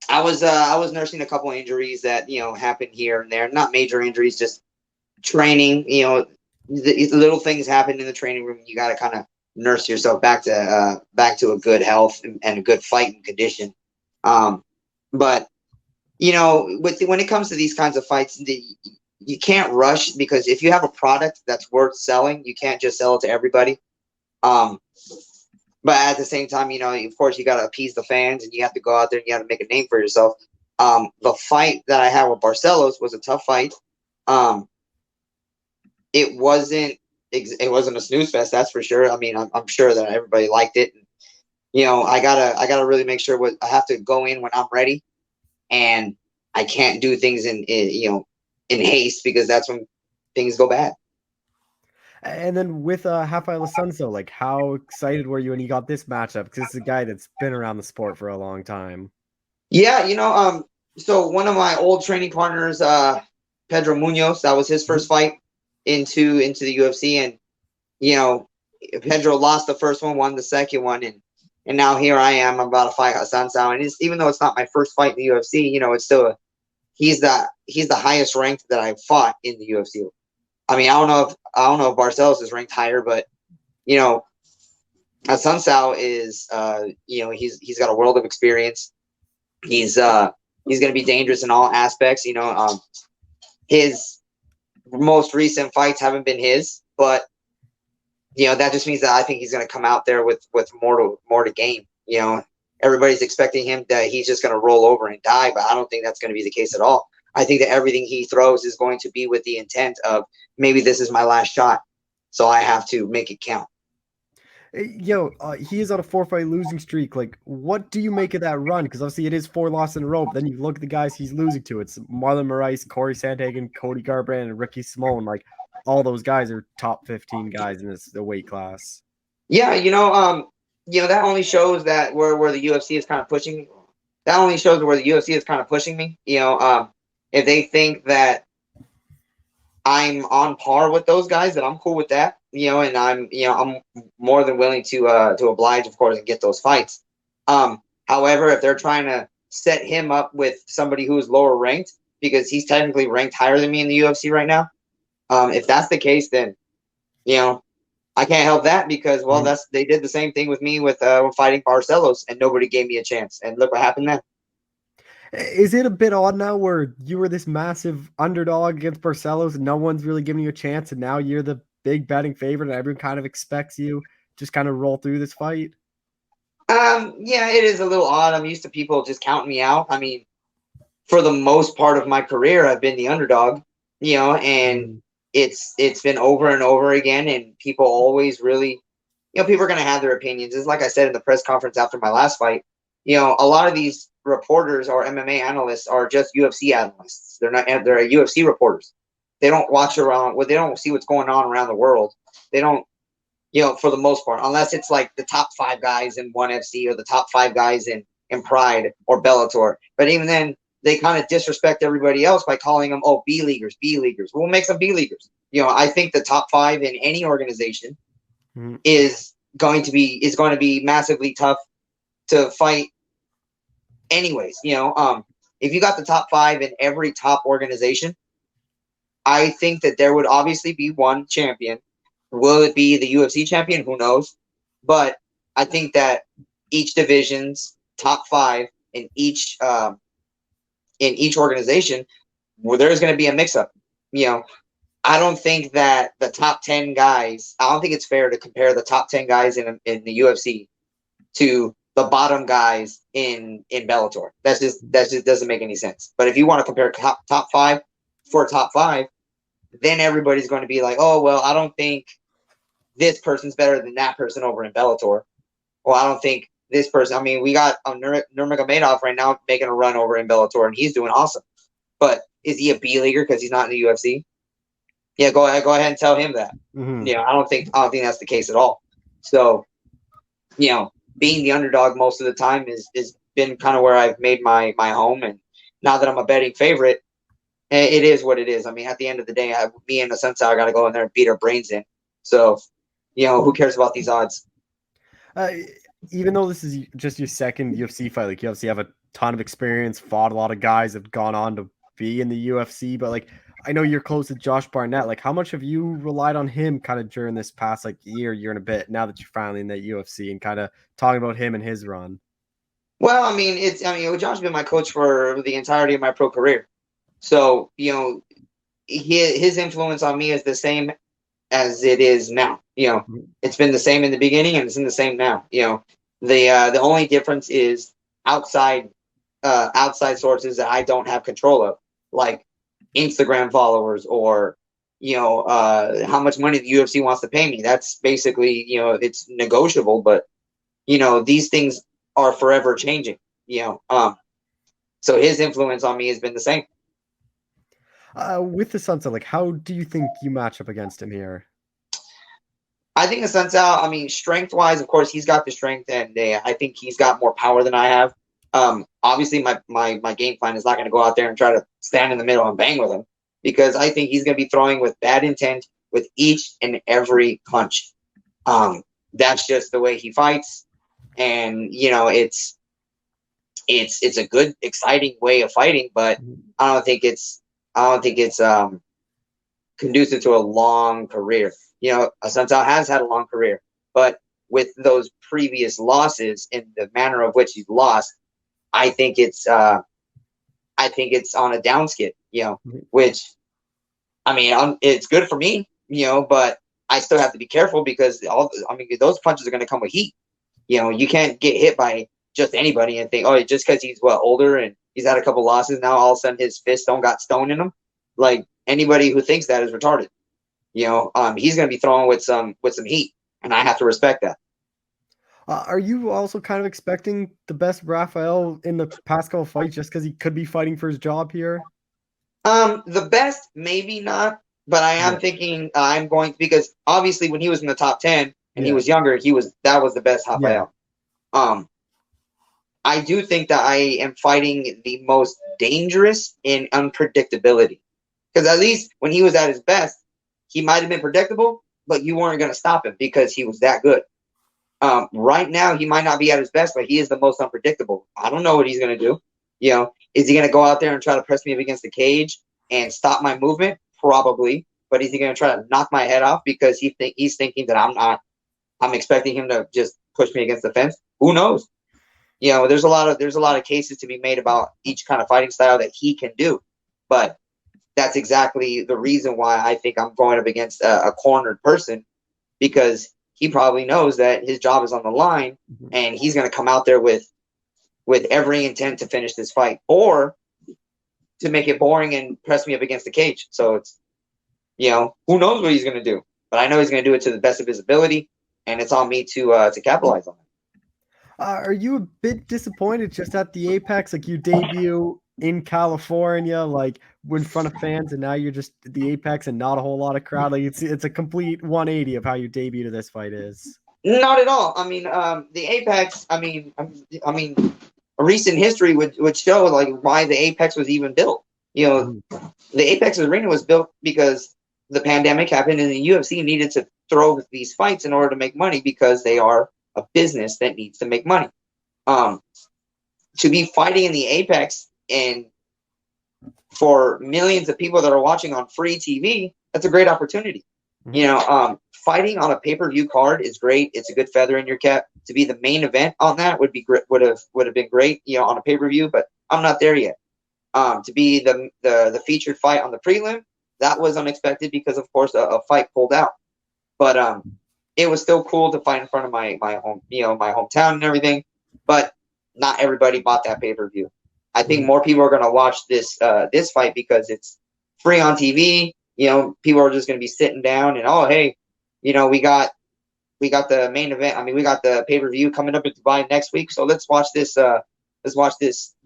I was nursing a couple injuries that happened here and there. Not major injuries, just training. The little things happen in the training room. You got to kind of nurse yourself back to a good health and a good fighting condition. But when it comes to these kinds of fights, you can't rush, because if you have a product that's worth selling, you can't just sell it to everybody. But at the same time, of course, you got to appease the fans, and you have to go out there and you have to make a name for yourself. The fight that I had with Barcelos was a tough fight. It wasn't a snooze fest, that's for sure. I mean, I'm sure that everybody liked it. I gotta really make sure I have to go in when I'm ready, and I can't do things in haste, because that's when things go bad. And then with Rafael Assunção, like, how excited were you when you got this matchup? Because this is a guy that's been around the sport for a long time. Yeah, so one of my old training partners, Pedro Munoz, that was his first fight into the UFC, and Pedro lost the first one, won the second one, and now here I am. I'm about to fight Assunção, and even though it's not my first fight in the UFC, it's still he's the highest ranked that I've fought in the UFC. I mean, I don't know if Barcelos is ranked higher, but Assunção is he's got a world of experience. He's going to be dangerous in all aspects. His most recent fights haven't been his, but that just means that I think he's going to come out there with more to gain. Everybody's expecting him that he's just going to roll over and die, but I don't think that's going to be the case at all. I think that everything he throws is going to be with the intent of, maybe this is my last shot, so I have to make it count. He is on a 4-fight losing streak. Like, what do you make of that run? Because obviously it is 4 losses in a row, but then you look at the guys he's losing to. It's Marlon Moraes, Corey Sandhagen, Cody Garbrandt, and Ricky Simone. Like, all those guys are top 15 guys in the weight class. Yeah, that only shows that where the UFC is kind of pushing. That only shows where the UFC is kind of pushing me. If they think that I'm on par with those guys, then I'm cool with that. And I'm more than willing to oblige, of course, and get those fights. However, if they're trying to set him up with somebody who's lower ranked, because he's technically ranked higher than me in the UFC right now, if that's the case, then I can't help that, because they did the same thing with me with fighting Barcelos, and nobody gave me a chance, and look what happened then. Is it a bit odd now where you were this massive underdog against Barcelos and no one's really giving you a chance, and now you're the big betting favorite and everyone kind of expects you just kind of roll through this fight? Yeah, it is a little odd. I'm used to people just counting me out. I mean, for the most part of my career, I've been the underdog, and it's been over and over again, and people always really, people are going to have their opinions. It's like I said in the press conference after my last fight, a lot of these reporters or MMA analysts are just UFC analysts. They're UFC reporters. They don't watch around. They don't see what's going on around the world. They don't, for the most part, unless it's like the top 5 guys in ONE FC or the top 5 guys in Pride or Bellator. But even then, they kind of disrespect everybody else by calling them, B-leaguers. We'll make some B-leaguers. I think the top 5 in any organization is going to be massively tough to fight anyways. If you got the top 5 in every top organization, I think that there would obviously be one champion. Will it be the UFC champion? Who knows? But I think that each division's top 5 in each organization, where there's going to be a mix-up. I don't think that the top 10 guys. I don't think it's fair to compare the top 10 guys in the UFC to the bottom guys in Bellator. That just doesn't make any sense. But if you want to compare top 5 for top 5, then everybody's going to be like, oh, well, I don't think this person's better than that person over in Bellator. Well, I don't think this person. I mean, we got Nurmagomedov right now making a run over in Bellator, and he's doing awesome. But is he a B-leaguer because he's not in the UFC? Yeah, go ahead and tell him that. I don't think that's the case at all. So, being the underdog most of the time is been kind of where I've made my home. And now that I'm a betting favorite, it is what it is. I mean, at the end of the day, me and Assunção got to go in there and beat our brains in. So, who cares about these odds? Even though this is just your second UFC fight, like you obviously have a ton of experience, fought a lot of guys that have gone on to be in the UFC, but like I know you're close to Josh Barnett. Like how much have you relied on him kind of during this past like year and a bit now that you're finally in the UFC and kind of talking about him and his run? Well, Josh's been my coach for the entirety of my pro career. So, his influence on me is the same as it is now. It's been the same in the beginning and it's in the same now. The only difference is outside sources that I don't have control of, like Instagram followers or how much money the UFC wants to pay me. That's basically it's negotiable, but these things are forever changing. So his influence on me has been the same. With the Sunset, like how do you think you match up against him here? I think the Sunset, strength wise, of course, he's got the strength, and I think he's got more power than I have. Obviously, my game plan is not going to go out there and try to stand in the middle and bang with him, because I think he's going to be throwing with bad intent with each and every punch. That's just the way he fights, and it's a good, exciting way of fighting, but I don't think it's conducive to a long career. Assunção has had a long career, but with those previous losses in the manner of which he's lost, I think it's on a downskid. Which it's good for me. But I still have to be careful because those punches are going to come with heat. You can't get hit by just anybody and think, oh, just because he's older and he's had a couple losses, now all of a sudden his fists don't got stone in them. Like, anybody who thinks that is retarded. He's going to be throwing with some heat, and I have to respect that. Are you also kind of expecting the best Rafael in the past couple fights just because he could be fighting for his job here? The best, maybe not, but I am thinking I'm going to, because obviously when he was in the top 10 and he was younger, that was the best Rafael. Yeah. I do think that I am fighting the most dangerous in unpredictability, because at least when he was at his best, he might have been predictable, but you weren't going to stop him because he was that good. Right now, he might not be at his best, but he is the most unpredictable. I don't know what he's going to do. Is he going to go out there and try to press me up against the cage and stop my movement? Probably. But is he going to try to knock my head off because he's thinking that I'm expecting him to just push me against the fence? Who knows? There's a lot of cases to be made about each kind of fighting style that he can do, but that's exactly the reason why I think I'm going up against a cornered person, because he probably knows that his job is on the line, and he's going to come out there with every intent to finish this fight or to make it boring and press me up against the cage. So it's, who knows what he's going to do, but I know he's going to do it to the best of his ability, and it's on me to capitalize on it. Are you a bit disappointed just at the Apex? Like, you debut in California, like in front of fans, and now you're just at the Apex and not a whole lot of crowd. Like, it's a complete 180 of how your debut to this fight is. Not at all. The Apex. Recent history would show like why the Apex was even built. The Apex Arena was built because the pandemic happened and the UFC needed to throw these fights in order to make money, because they are a business that needs to make money. To be fighting in the Apex and for millions of people that are watching on free TV, that's a great opportunity. Fighting on a pay-per-view card is great. It's a good feather in your cap. To be the main event on that would have been great, on a pay-per-view, but I'm not there yet. To be the featured fight on the prelim, that was unexpected because, of course, a fight pulled out. But it was still cool to fight in front of my home, my hometown and everything. But not everybody bought that pay-per-view. I think more people are going to watch this fight because it's free on TV. People are just going to be sitting down and, oh, hey, we got the main event. We got the pay-per-view coming up in Dubai next week, so let's watch this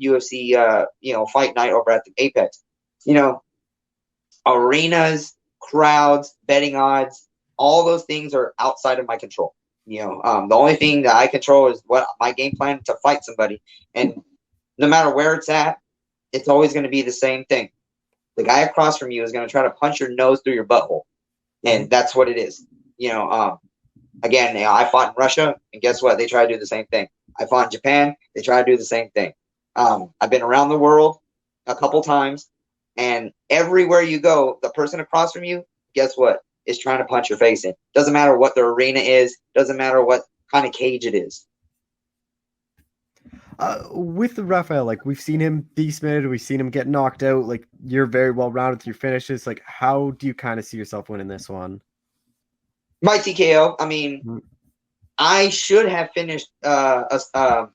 UFC fight night over at the Apex. Arenas, crowds, betting odds, all those things are outside of my control. The only thing that I control is what my game plan to fight somebody, and no matter where it's at, it's always going to be the same thing. The guy across from you is going to try to punch your nose through your butthole, and that's what it is. Again, I fought in Russia, and guess what? They try to do the same thing. I fought in Japan. They try to do the same thing. I've been around the world a couple times, and everywhere you go, the person across from you, guess what, is trying to punch your face in. Doesn't matter what the arena is. Doesn't matter what kind of cage it is. With Rafael, like we've seen him be submitted, we've seen him get knocked out. Like you're very well rounded with your finishes. Like how do you kind of see yourself winning this one? My TKO. I mean, I should have finished Pauni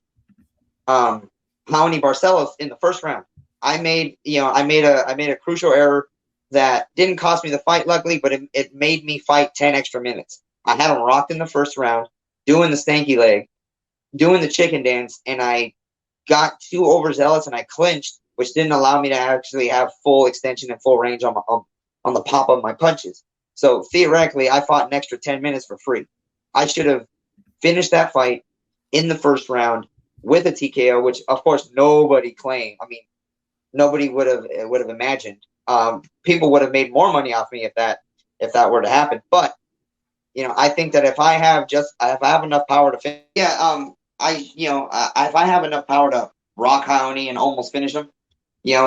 Barcelos in the first round. I made a crucial error that didn't cost me the fight, luckily, but it made me fight 10 extra minutes. I had him rocked in the first round, doing the stanky leg, doing the chicken dance, and I got too overzealous and I clinched, which didn't allow me to actually have full extension and full range on the pop of my punches. So theoretically, I fought an extra 10 minutes for free. I should have finished that fight in the first round with a TKO, which of course nobody claimed. I mean, nobody would have imagined. People would have made more money off me if that were to happen. But I think that if I have enough power to finish, if I have enough power to rock Pauni and almost finish him,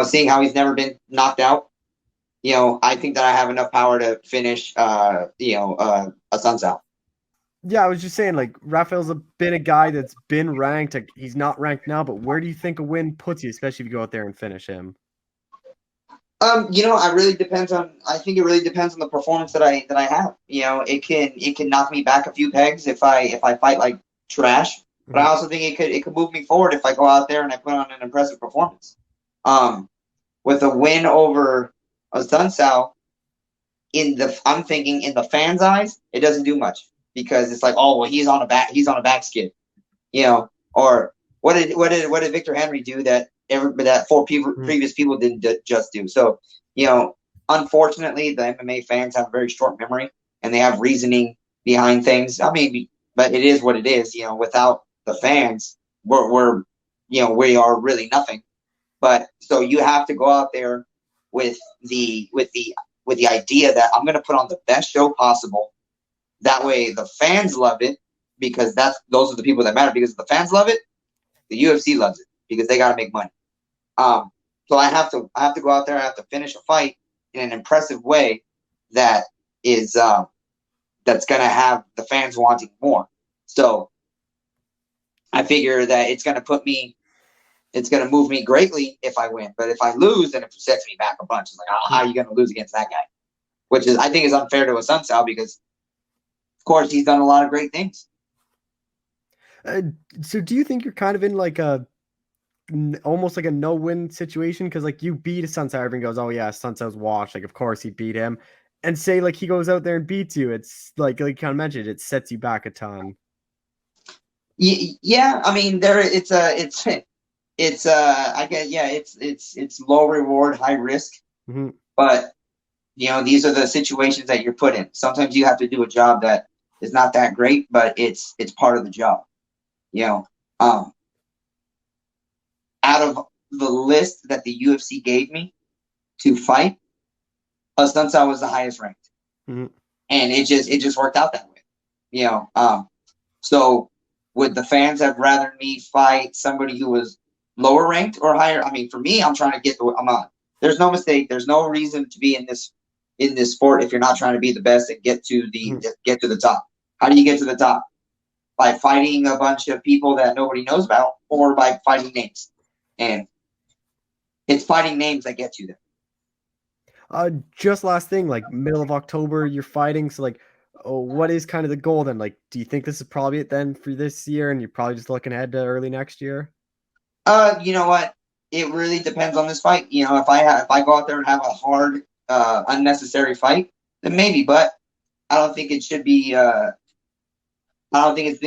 seeing how he's never been knocked out, I think that I have enough power to finish, a Sun Sal. Yeah, I was just saying, like, Rafael's been a guy that's been ranked. Like, he's not ranked now, but where do you think a win puts you, especially if you go out there and finish him? I think it really depends on the performance that I have. It can knock me back a few pegs if I fight like trash, but I also think it could move me forward if I go out there and I put on an impressive performance. With a win over a Sun Sal, I'm thinking in the fans' eyes, it doesn't do much because it's like, oh well, he's on a back skid, or what did Victor Henry do that previous people didn't just do? So, unfortunately, the MMA fans have a very short memory and they have reasoning behind things. I mean, but it is what it is. Without the fans, we are really nothing. But so you have to go out there with the idea that I'm going to put on the best show possible. That way, the fans love it because those are the people that matter. Because if the fans love it, the UFC loves it because they got to make money. So I have to go out there. I have to finish a fight in an impressive way that is that's going to have the fans wanting more. So I figure that it's going to move me greatly if I win. But if I lose, then it sets me back a bunch. It's like, how are you going to lose against that guy? Which I think is unfair to a Sun Sal because, of course, he's done a lot of great things. So do you think you're kind of in like almost like a no-win situation? Because like you beat a Sun Sal, everyone goes, oh yeah, Sun Sal's washed. Like, of course he beat him. And say like he goes out there and beats you. It's like you kind of mentioned, it sets you back a ton. Yeah, I mean, it's low reward, high risk. Mm-hmm. But these are the situations that you're put in. Sometimes you have to do a job that is not that great, but it's part of the job. Out of the list that the UFC gave me to fight, Sun Sal was the highest ranked, and it just worked out that way. So would the fans have rather me fight somebody who was lower ranked or higher? I mean, for me, I'm trying to get I'm on. There's no mistake. There's no reason to be in this sport if you're not trying to be the best and get to the top. How do you get to the top? By fighting a bunch of people that nobody knows about, or by fighting names. And it's fighting names that get you there. Just last thing, like middle of October, you're fighting. So like, what is kind of the goal then? Like, do you think this is probably it then for this year, and you're probably just looking ahead to early next year? You know what? It really depends on this fight. If I go out there and have a hard, unnecessary fight, then maybe. But I don't think it should be. I don't think it's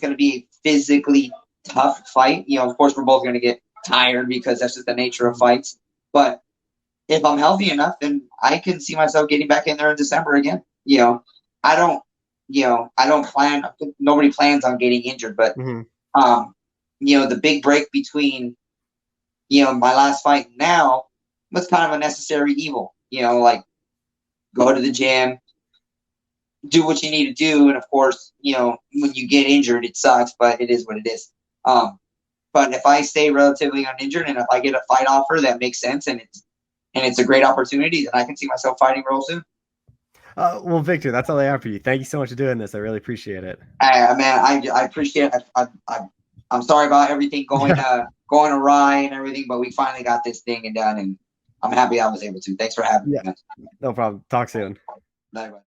going to be a physically tough fight. Of course, we're both going to get tired because that's just the nature of fights. But if I'm healthy enough, then I can see myself getting back in there in December again. I don't plan. Nobody plans on getting injured, but the big break between my last fight and now was kind of a necessary evil. Like go to the gym, do what you need to do. And of course, when you get injured, it sucks, but it is what it is. But if I stay relatively uninjured and if I get a fight offer that makes sense and it's a great opportunity, then I can see myself fighting real soon. Well, Victor, that's all I have for you. Thank you so much for doing this. I really appreciate it. Man, I appreciate it. I'm sorry about everything going awry and everything, but we finally got this thing done, and I'm happy I was able to. Thanks for having me, man. No problem. Talk soon. Bye.